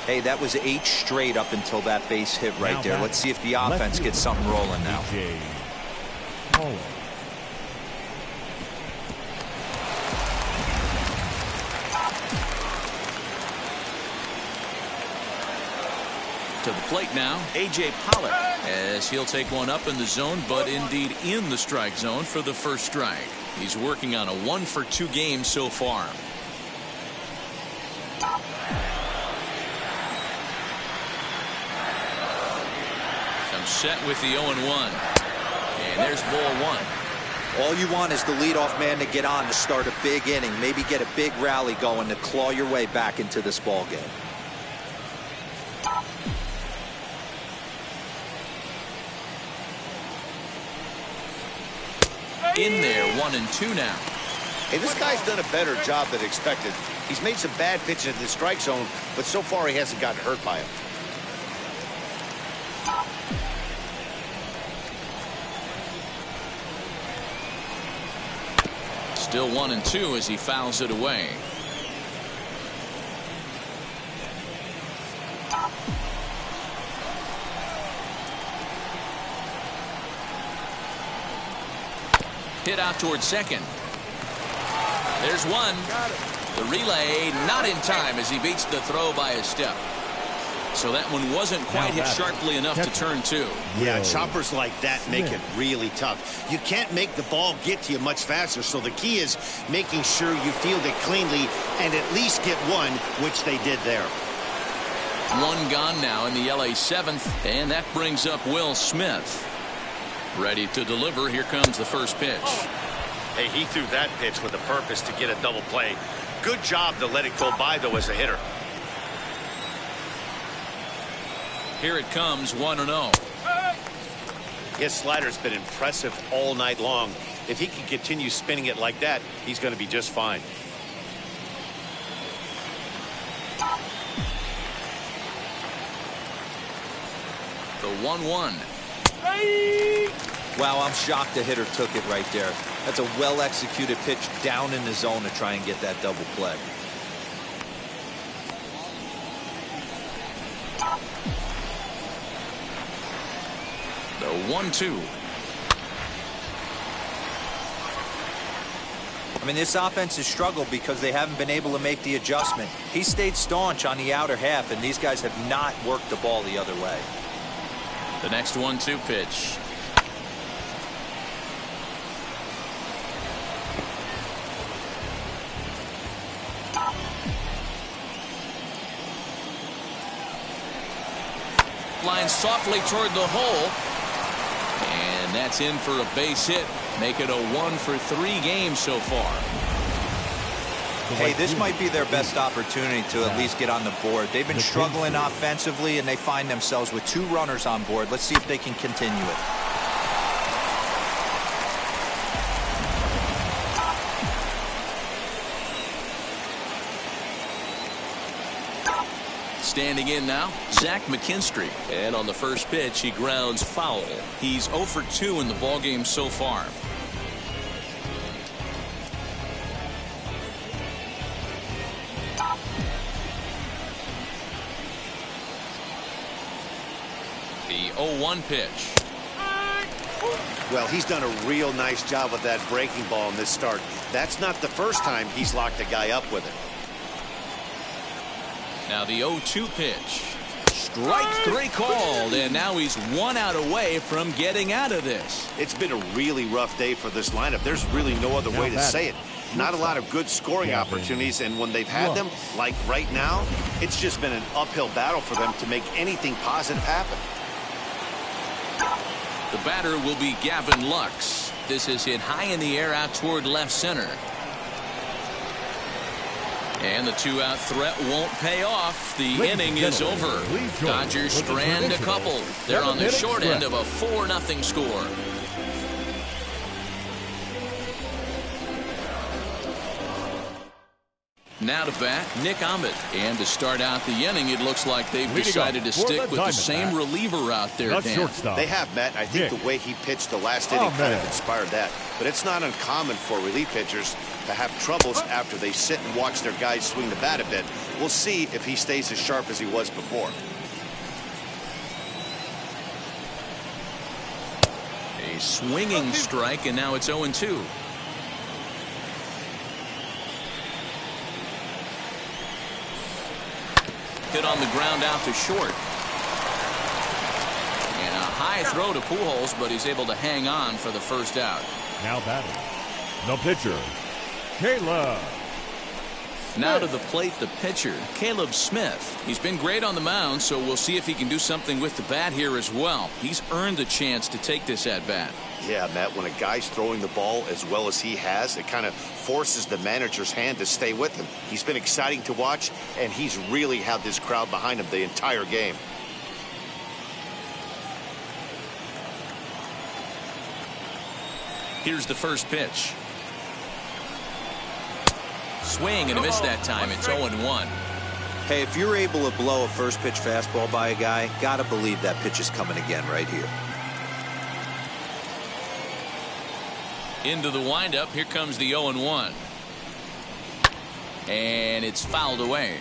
Hey, that was 8 straight up until that base hit right there. Let's see if the offense gets something rolling now. To the plate now, A.J. Pollock, as he'll take one up in the zone, but indeed in the strike zone for the first strike. He's working on a 1 for 2 game so far. Comes set with the 0-1. And there's ball 1. All you want is the leadoff man to get on to start a big inning, maybe get a big rally going to claw your way back into this ball game. In there, 1 and 2 now. Hey, this guy's done a better job than expected. He's made some bad pitches in the strike zone, but so far he hasn't gotten hurt by him. Still 1-2 as he fouls it away. Hit out towards second. There's one. The relay not in time as he beats the throw by a step. So that one wasn't quite hit sharply enough to turn two. Yeah, choppers like that make it really tough. You can't make the ball get to you much faster, so the key is making sure you field it cleanly and at least get one, which they did there. One gone now in the LA 7th, and that brings up Will Smith. Ready to deliver. Here comes the first pitch. Hey, he threw that pitch with a purpose to get a double play. Good job to let it go by, though, as a hitter. Here it comes, 1-0. His slider's been impressive all night long. If he can continue spinning it like that, he's going to be just fine. The 1-1. Wow, I'm shocked the hitter took it right there. That's a well-executed pitch down in the zone to try and get that double play. The 1-2. I mean, this offense has struggled because they haven't been able to make the adjustment. He stayed staunch on the outer half, and these guys have not worked the ball the other way. The next 1-2 pitch. Line softly toward the hole. And that's in for a base hit. Make it a 1-for-3 game so far. Hey, this might be their best opportunity to at least get on the board. They've been struggling offensively, and they find themselves with 2 runners on board. Let's see if they can continue it. Standing in now, Zach Mckinstry. And on the first pitch, he grounds foul. He's 0 for 2 in the ballgame so far. The 0-1 pitch. Well, he's done a real nice job with that breaking ball in this start. That's not the first time he's locked a guy up with it. Now the 0-2 pitch. Strike 3 called, and now he's 1 out away from getting out of this. It's been a really rough day for this lineup. There's really no other way to say it. Not a lot of good scoring opportunities, and when they've had them, like right now, it's just been an uphill battle for them to make anything positive happen. The batter will be Gavin Lux. This is hit high in the air out toward left center. And the 2-out threat won't pay off. The inning is over. Dodgers strand a couple. They're on the short end of a 4-0 score. Now to bat, Nick Ahmed. And to start out the inning, it looks like they've decided to stick with the same reliever out there, Dan. They have, Matt. I think the way he pitched the last inning kind of inspired that. But it's not uncommon for relief pitchers to have troubles after they sit and watch their guys swing the bat a bit. We'll see if he stays as sharp as he was before. A swinging strike, and now it's 0-2. Hit on the ground out to short. And a high throw to Pujols, but he's able to hang on for the first out. Now batting, the pitcher, Caleb. Now to the plate, the pitcher, Caleb Smith. He's been great on the mound, so we'll see if he can do something with the bat here as well. He's earned a chance to take this at-bat. Yeah, Matt, when a guy's throwing the ball as well as he has, it kind of forces the manager's hand to stay with him. He's been exciting to watch, and he's really had this crowd behind him the entire game. Here's the first pitch. Swing and a miss that time. It's 0-1. Hey, if you're able to blow a first pitch fastball by a guy, gotta believe that pitch is coming again right here. Into the windup. Here comes the 0-1. And it's fouled away.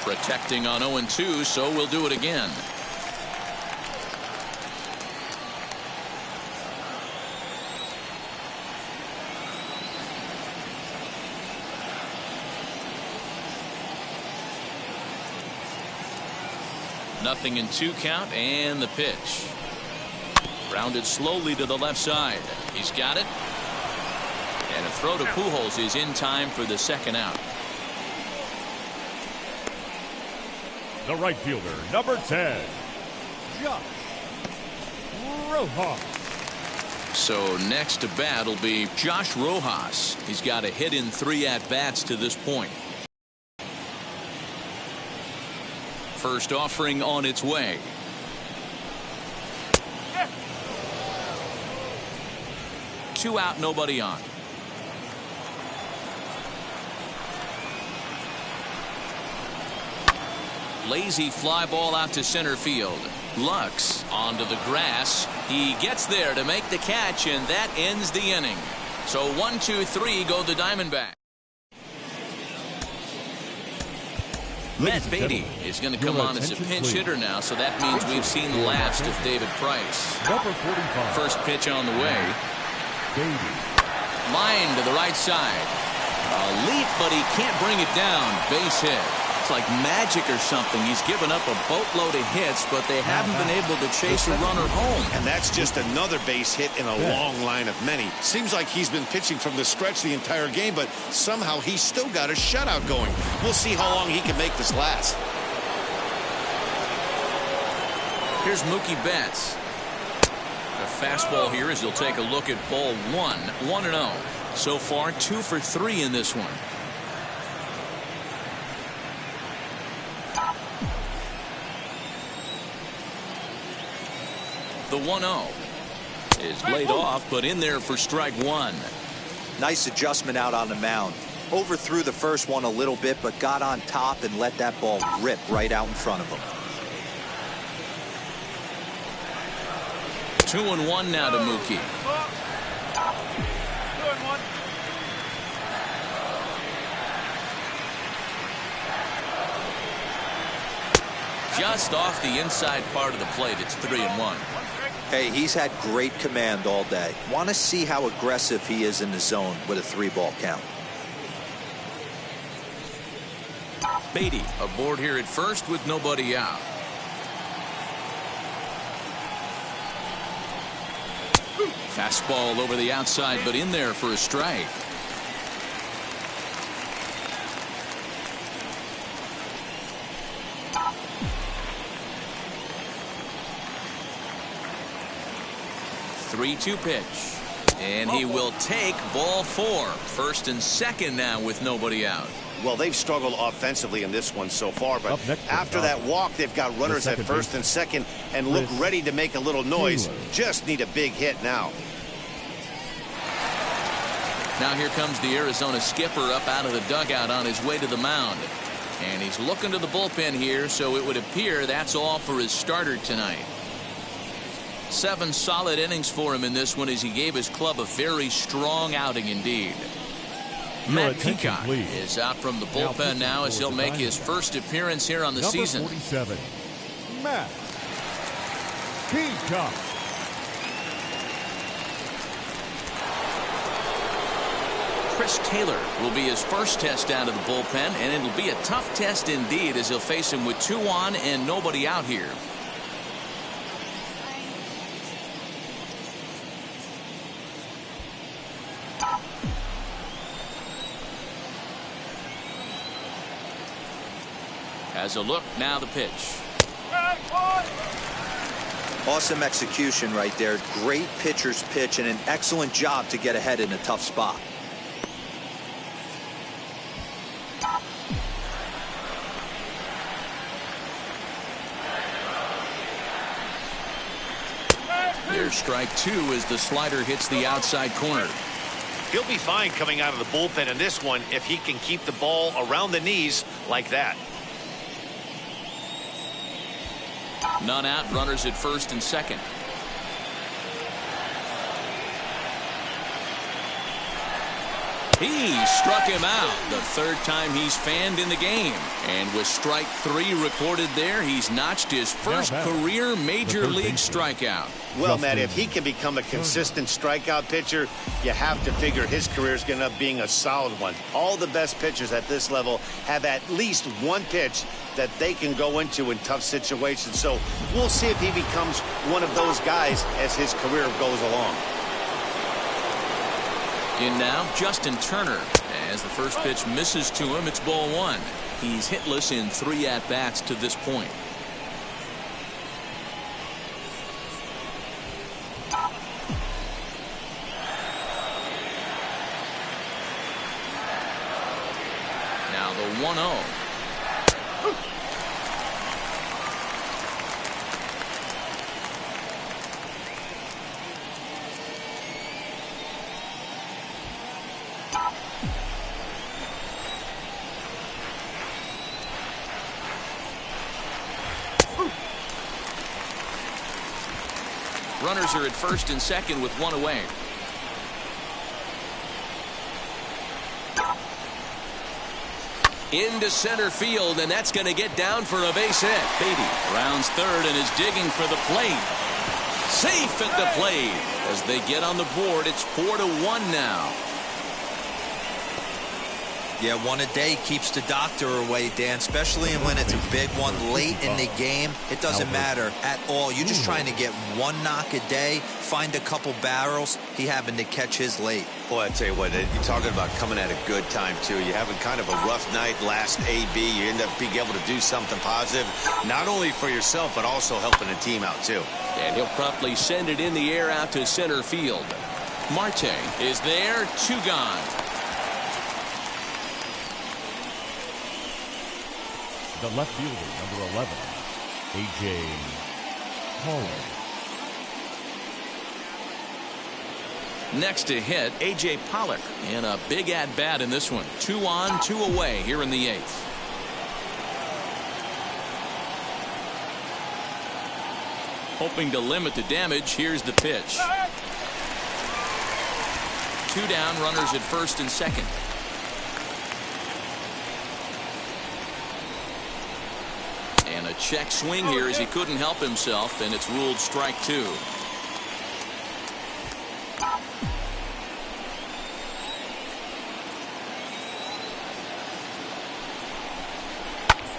Protecting on 0-2, so we'll do it again. Nothing in 2 count, and the pitch. Grounded slowly to the left side. He's got it. And a throw to Pujols is in time for the second out. The right fielder, number 10, Josh Rojas. So next to bat will be Josh Rojas. He's got a hit in 3 at-bats to this point. First offering on its way. Two out, nobody on. Lazy fly ball out to center field. Lux onto the grass. He gets there to make the catch, and that ends the inning. So 1, 2, 3 go the Diamondbacks. Matt Beatty is going to come on as a pinch hitter now, so that means we've seen the last of David Price. Number 45. First pitch on the way. Beatty. Line to the right side. A leap, but he can't bring it down. Base hit. It's like magic or something. He's given up a boatload of hits, but they haven't been able to chase a runner home. And that's just another base hit in a long line of many. Seems like he's been pitching from the stretch the entire game, but somehow he's still got a shutout going. We'll see how long he can make this last. Here's Mookie Betts. The fastball here as he'll take a look at ball 1. 1-0. So far 2 for 3 in this one. The 1-0 is laid off, but in there for strike 1. Nice adjustment out on the mound. Overthrew the first one a little bit, but got on top and let that ball rip right out in front of him. 2-1 now to Mookie. Just off the inside part of the plate. It's 3-1. Hey, he's had great command all day. Want to see how aggressive he is in the zone with a 3-ball count. Beatty aboard here at first with nobody out. Fastball over the outside, but in there for a strike. Three-two pitch, and he will take ball 4. First and second now with nobody out. Well, they've struggled offensively in this one so far, but after that walk, they've got runners at first and second and look ready to make a little noise. Just need a big hit now. Now here comes the Arizona skipper up out of the dugout on his way to the mound. And he's looking to the bullpen here, so it would appear that's all for his starter tonight. 7 solid innings for him in this one as he gave his club a very strong outing indeed. Matt Peacock is out from the bullpen now as he'll make his first appearance here on the season. Number 47, Matt Peacock. Chris Taylor will be his first test out of the bullpen, and it'll be a tough test indeed as he'll face him with 2 on and nobody out here. As a look, now the pitch. Awesome execution right there. Great pitcher's pitch and an excellent job to get ahead in a tough spot. There's strike 2 as the slider hits the outside corner. He'll be fine coming out of the bullpen in this one if he can keep the ball around the knees like that. None out, runners at first and second. He struck him out, the third time he's fanned in the game. And with strike 3 recorded there, he's notched his first career major league strikeout. Well, Matt, if he can become a consistent strikeout pitcher, you have to figure his career is going to end up being a solid one. All the best pitchers at this level have at least one pitch that they can go into in tough situations. So we'll see if he becomes one of those guys as his career goes along. In now, Justin Turner. As the first pitch misses to him, it's ball 1. He's hitless in 3 at-bats to this point. Now the 1-0. Runners are at first and second with 1 away. Into center field, and that's going to get down for a base hit. Beatty rounds third and is digging for the plate. Safe at the plate. As they get on the board, it's 4-1 now. Yeah, one a day keeps the doctor away, Dan, especially when it's a big one late in the game. It doesn't matter at all. You're just trying to get one knock a day, find a couple barrels. He happened to catch his late. Boy, I tell you what, you're talking about coming at a good time, too. You're having kind of a rough night last AB. You end up being able to do something positive, not only for yourself, but also helping the team out, too. And he'll promptly send it in the air out to center field. Marte is there, 2 gone. The left fielder, number 11, A.J. Holland. Next to hit, A.J. Pollock. And a big at-bat in this one. 2 on, 2 away here in the 8th. Hoping to limit the damage, here's the pitch. 2 down, runners at first and second. And a check swing here as he couldn't help himself, and it's ruled strike 2.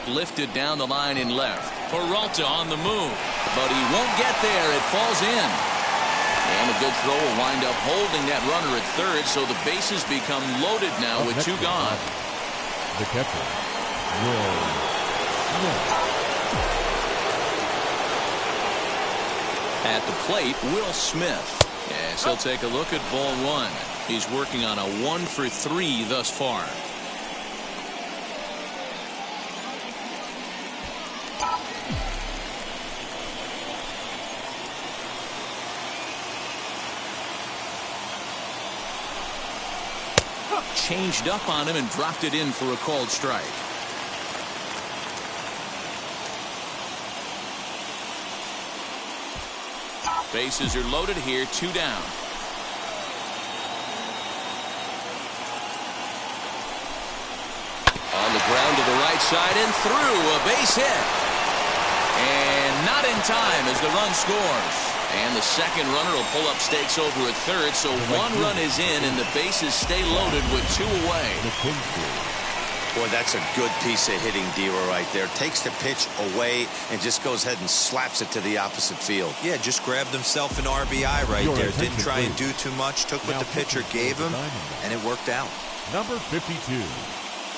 Lifted down the line in left. Peralta on the move, but he won't get there. It falls in. And a good throw will wind up holding that runner at third, so the bases become loaded now with 2 gone. The catcher, Will Smith. At the plate, Will Smith. Yes, he'll take a look at ball 1. He's working on a 1 for 3 thus far. Changed up on him and dropped it in for a called strike. Bases are loaded here, 2 down. On the ground to the right side and through, a base hit. And not in time as the run scores. And the second runner will pull up stakes over at third, so 1 run is in and the bases stay loaded with 2 away. Boy, that's a good piece of hitting, Dero, right there. Takes the pitch away and just goes ahead and slaps it to the opposite field. Yeah, just grabbed himself an RBI right there. Didn't try and do too much. Took what the pitcher gave him, and it worked out. Number 52.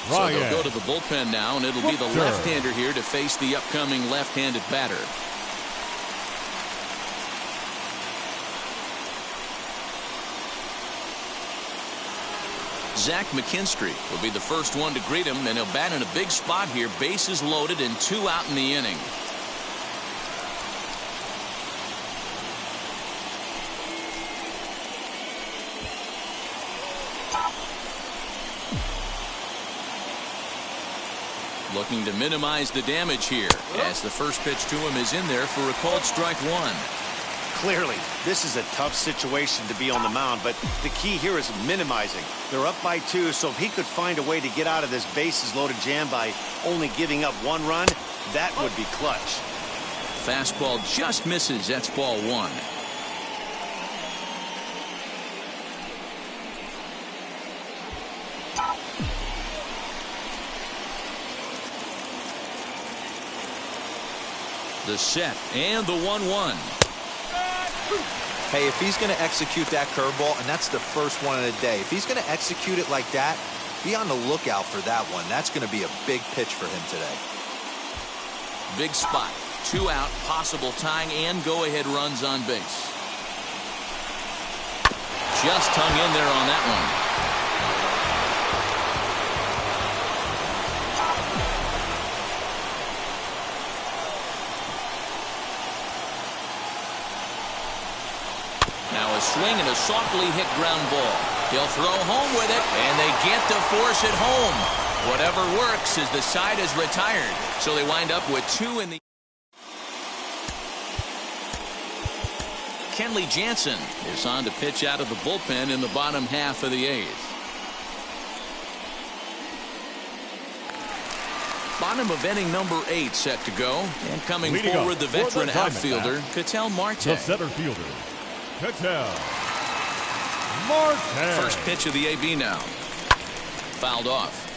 So they'll go to the bullpen now, and it'll be the left-hander here to face the upcoming left-handed batter. Zach Mckinstry will be the first one to greet him, and he'll bat in a big spot here. Bases loaded and 2 out in the inning. Looking to minimize the damage here as the first pitch to him is in there for a called strike one. Clearly, this is a tough situation to be on the mound, but the key here is minimizing. They're up by 2, so if he could find a way to get out of this bases-loaded jam by only giving up 1 run, that would be clutch. Fastball just misses. That's ball 1. The set and the 1-1. Hey, if he's going to execute that curveball, and that's the first one of the day, if he's going to execute it like that, be on the lookout for that one. That's going to be a big pitch for him today. Big spot. 2 out, possible tying and go-ahead runs on base. Just hung in there on that one. Now a swing and a softly hit ground ball. He'll throw home with it, and they get to force it home. Whatever works as the side is retired. So they wind up with 2 in the... Kenley Jansen is on to pitch out of the bullpen in the bottom half of the 8th. Bottom of inning number 8 set to go. And coming Leading forward, up the for veteran the outfielder, Diamondbacks, Ketel Marte. The center fielder, Ketel Marte. First pitch of the AB now. Fouled off.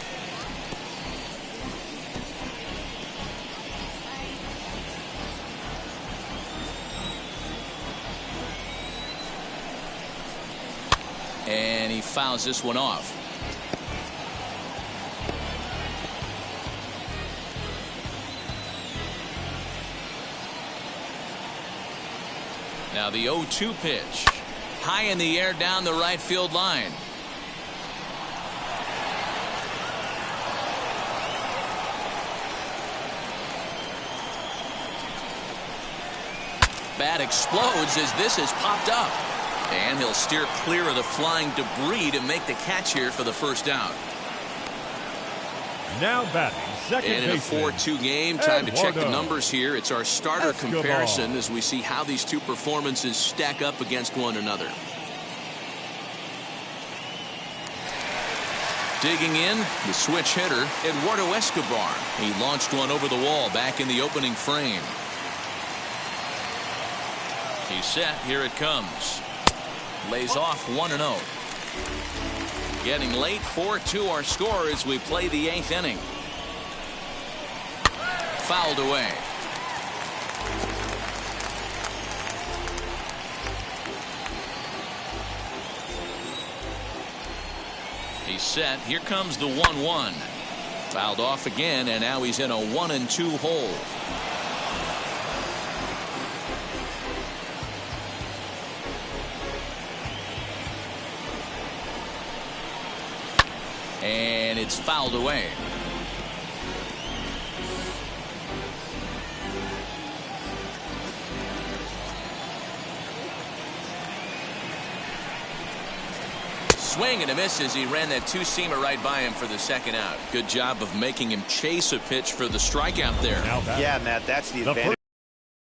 And he fouls this one off. Now the 0-2 pitch. High in the air down the right field line. Bat explodes as this is popped up. And he'll steer clear of the flying debris to make the catch here for the first out. Now batting second and in a baseman, 4-2 game, time to check the Eduardo numbers here. It's our starter Escobar. comparison as we see how these two performances stack up against one another. Digging in, the switch hitter, Eduardo Escobar. He launched one over the wall back in the opening frame. He's set. Here it comes. Lays off 1-0. Getting late, 4-2 our score as we play the 8th inning. Fouled away. He's set. Here comes the 1-1. Fouled off again, and now he's in a 1-2 hole. And it's fouled away. Swing and a miss as he ran that 2-seamer right by him for the second out. Good job of making him chase a pitch for the strikeout there. Yeah, Matt, that's the advantage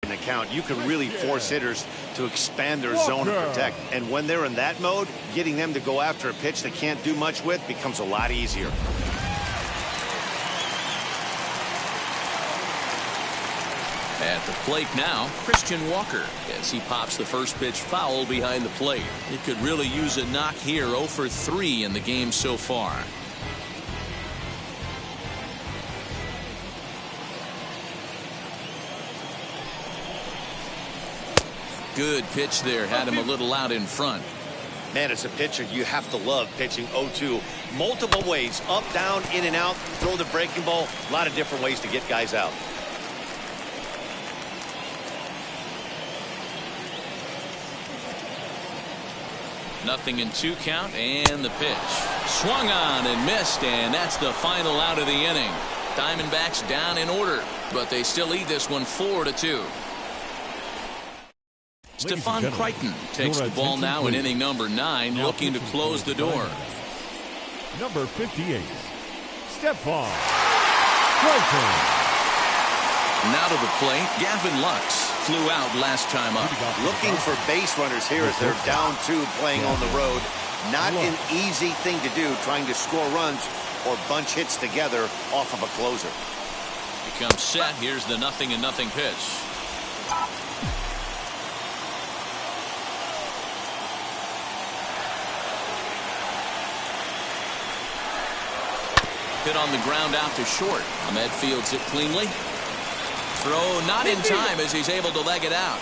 in the count. You can really force hitters to expand their zone and protect. And when they're in that mode, getting them to go after a pitch they can't do much with becomes a lot easier. At the plate now, Christian Walker, as he pops the first pitch foul behind the plate. He could really use a knock here. 0 for 3 in the game so far. Good pitch there. Had him a little out in front. Man, as a pitcher, you have to love pitching 0-2. Multiple ways, up, down, in and out, throw the breaking ball. A lot of different ways to get guys out. Nothing in 2 count, and the pitch. Swung on and missed, and that's the final out of the inning. Diamondbacks down in order, but they still lead this one 4-2. Stephon Crichton takes the ball now in inning number 9, looking to close the door. Number 58, Stephon Now to the plate, Gavin Lux flew out last time up. Looking for base runners here as they're down 2 playing on the road. Not an easy thing to do, trying to score runs or bunch hits together off of a closer. Becomes set. Here's the 0-0 pitch. Hit on the ground out to short. Ahmed fields it cleanly. Throw not in time as he's able to leg it out.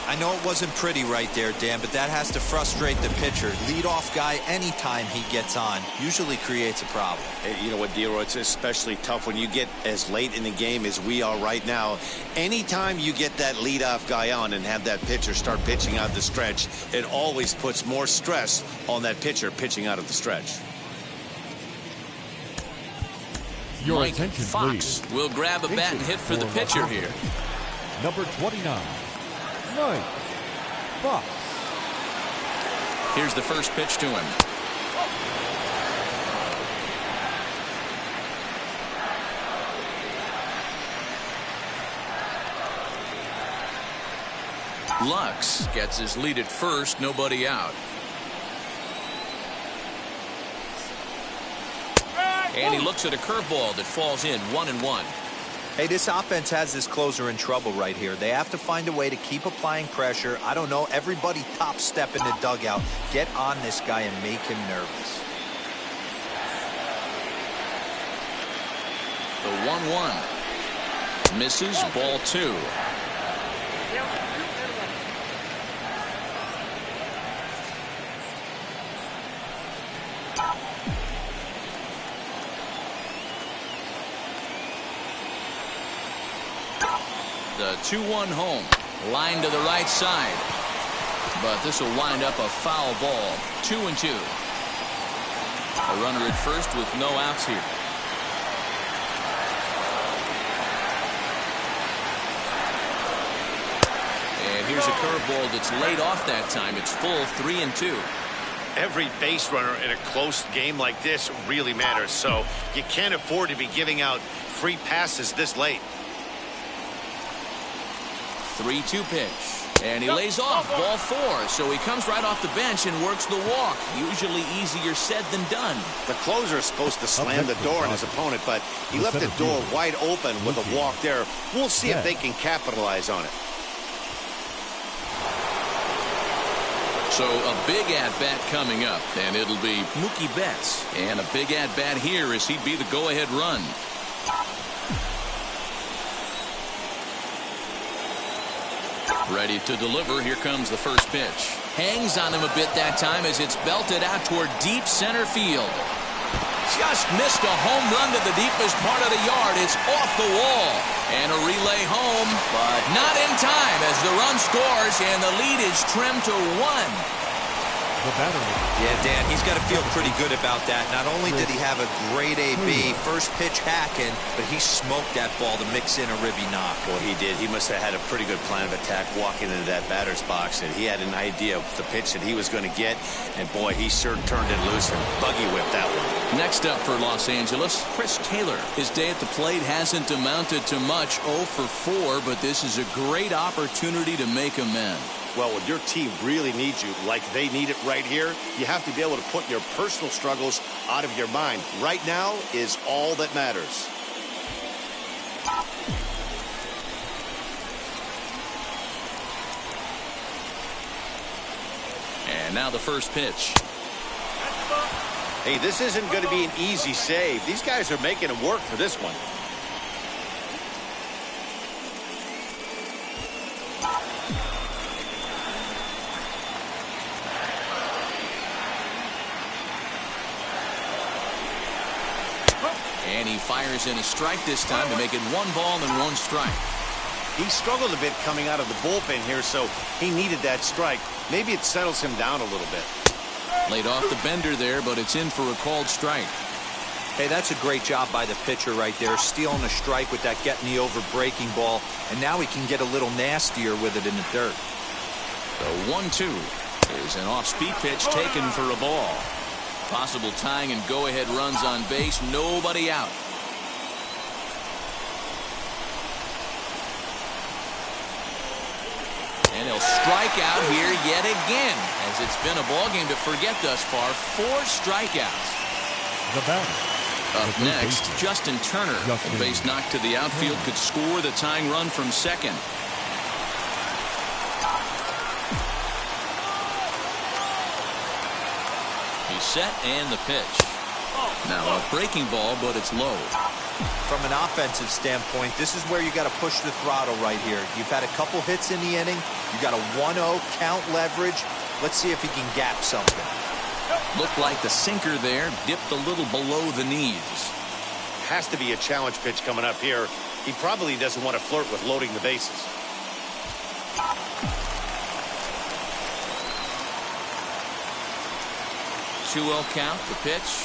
I know it wasn't pretty right there, Dan, but that has to frustrate the pitcher. Leadoff guy, anytime he gets on, usually creates a problem. Hey, you know what, D'Lo, it's especially tough when you get as late in the game as we are right now. Anytime you get that leadoff guy on and have that pitcher start pitching out the stretch, it always puts more stress on that pitcher pitching out of the stretch. Your Mike attention, Fox please. will grab a bat and hit for the pitcher here. Number 29, Mike Fox. Here's the first pitch to him. Lux gets his lead at first, nobody out. And he looks at a curveball that falls in, 1-1. Hey, this offense has this closer in trouble right here. They have to find a way to keep applying pressure. I don't know, everybody top step in the dugout. Get on this guy and make him nervous. The 1-1. Misses, ball 2. The 2-1 home. Line to the right side. But this will wind up a foul ball. 2-2. A runner at first with no outs here. And here's a curveball that's laid off that time. It's full, 3-2. Every base runner in a close game like this really matters, so you can't afford to be giving out free passes this late. 3-2 pitch. And he lays off, ball 4. So he comes right off the bench and works the walk. Usually easier said than done. The closer is supposed to slam the door on his opponent, but he left the door wide open with a walk there. We'll see if they can capitalize on it. So a big at-bat coming up, and it'll be Mookie Betts. And a big at-bat here as he'd be the go-ahead run. Ready to deliver. Here comes the first pitch. Hangs on him a bit that time as it's belted out toward deep center field. Just missed a home run to the deepest part of the yard. It's off the wall. And a relay home, but not in time as the run scores and the lead is trimmed to 1. Yeah, Dan, he's got to feel pretty good about that. Not only did he have a great AB, first pitch hacking, but he smoked that ball to mix in a ribby knock. Well, he did. He must have had a pretty good plan of attack walking into that batter's box, and he had an idea of the pitch that he was going to get, and boy, he sure turned it loose and buggy whipped that one. Next up for Los Angeles, Chris Taylor. His day at the plate hasn't amounted to much, 0 for 4, but this is a great opportunity to make amends. Well, when your team really needs you, like they need it right here, you have to be able to put your personal struggles out of your mind. Right now is all that matters. And now the first pitch. Hey, this isn't going to be an easy save. These guys are making him work for this one. And he fires in a strike this time to make it 1 ball and 1 strike. He struggled a bit coming out of the bullpen here, so he needed that strike. Maybe it settles him down a little bit. Laid off the bender there, but it's in for a called strike. Hey, that's a great job by the pitcher right there, stealing a strike with that getting the over breaking ball, and now he can get a little nastier with it in the dirt. The 1-2 is an off-speed pitch taken for a ball. Possible tying and go-ahead runs on base, nobody out. strikeout here yet again, as it's been a ball game to forget thus far. 4 strikeouts. The batter. Up next, Justin Turner. A base knock to the outfield could score the tying run from second. He's set and the pitch. Now a breaking ball, but it's low. From an offensive standpoint, this is where you got to push the throttle right here. You've had a couple hits in the inning. You got a 1-0 count leverage. Let's see if he can gap something. Looked like the sinker there dipped a little below the knees. Has to be a challenge pitch coming up here. He probably doesn't want to flirt with loading the bases. 2-0 count, the pitch.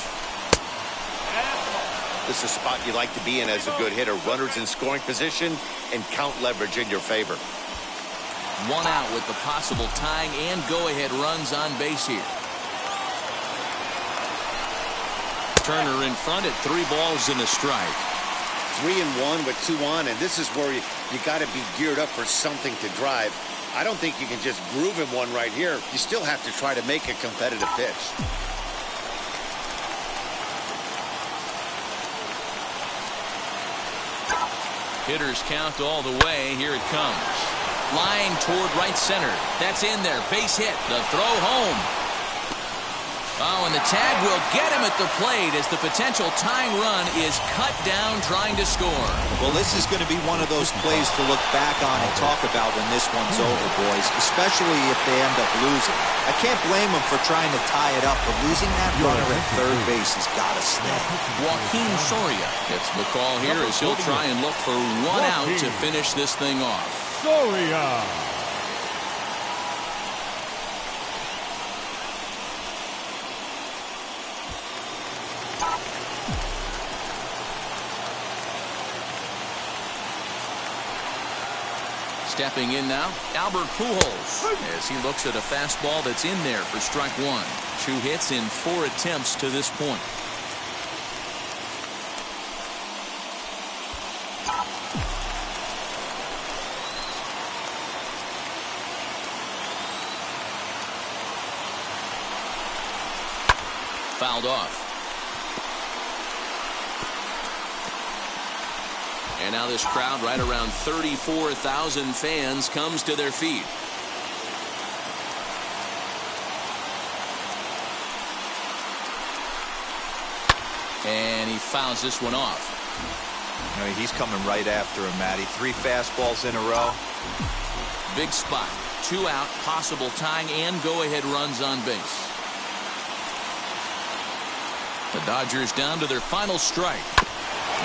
This is a spot you like to be in as a good hitter. Runners in scoring position and count leverage in your favor. 1 out with the possible tying and go-ahead runs on base here. Turner in front at 3 balls and a strike. 3-1 with 2 on, and this is where you got to be geared up for something to drive. I don't think you can just groove him one right here. You still have to try to make a competitive pitch. Hitters count all the way. Here it comes. Line toward right center. That's in there. Base hit. The throw home. Oh, and the tag will get him at the plate as the potential tying run is cut down trying to score. Well, this is going to be one of those plays to look back on and talk about when this one's over, boys, especially if they end up losing. I can't blame them for trying to tie it up, but losing that runner at third base has got to stay. Joaquin Soria gets the call here as he'll try and look for 1 out to finish this thing off. Soria. Stepping in now, Albert Pujols, as he looks at a fastball that's in there for strike 1. 2 hits in 4 attempts to this point. Fouled off. And now this crowd, right around 34,000 fans, comes to their feet. And he fouls this one off. I mean, he's coming right after him, Matty. 3 fastballs in a row. Big spot. 2 out, possible tying and go-ahead runs on base. The Dodgers down to their final strike.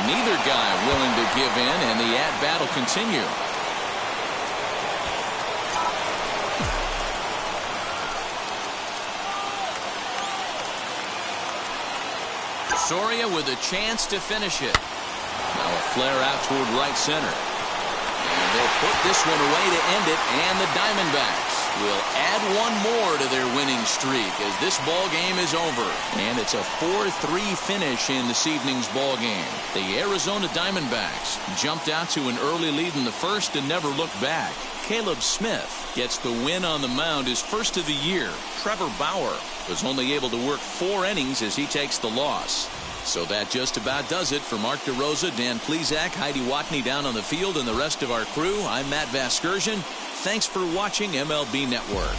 Neither guy willing to give in, and the at-bat will continue. Soria with a chance to finish it. Now a flare out toward right center. And they'll put this one away to end it, and the Diamondbacks will add 1 more to their winning streak as this ball game is over. And it's a 4-3 finish in this evening's ball game. The Arizona Diamondbacks jumped out to an early lead in the first and never looked back. Caleb Smith gets the win on the mound, his first of the year. Trevor Bauer was only able to work 4 innings as he takes the loss. So that just about does it for Mark DeRosa, Dan Plesac, Heidi Watney down on the field, and the rest of our crew. I'm Matt Vasgersian. Thanks for watching MLB Network.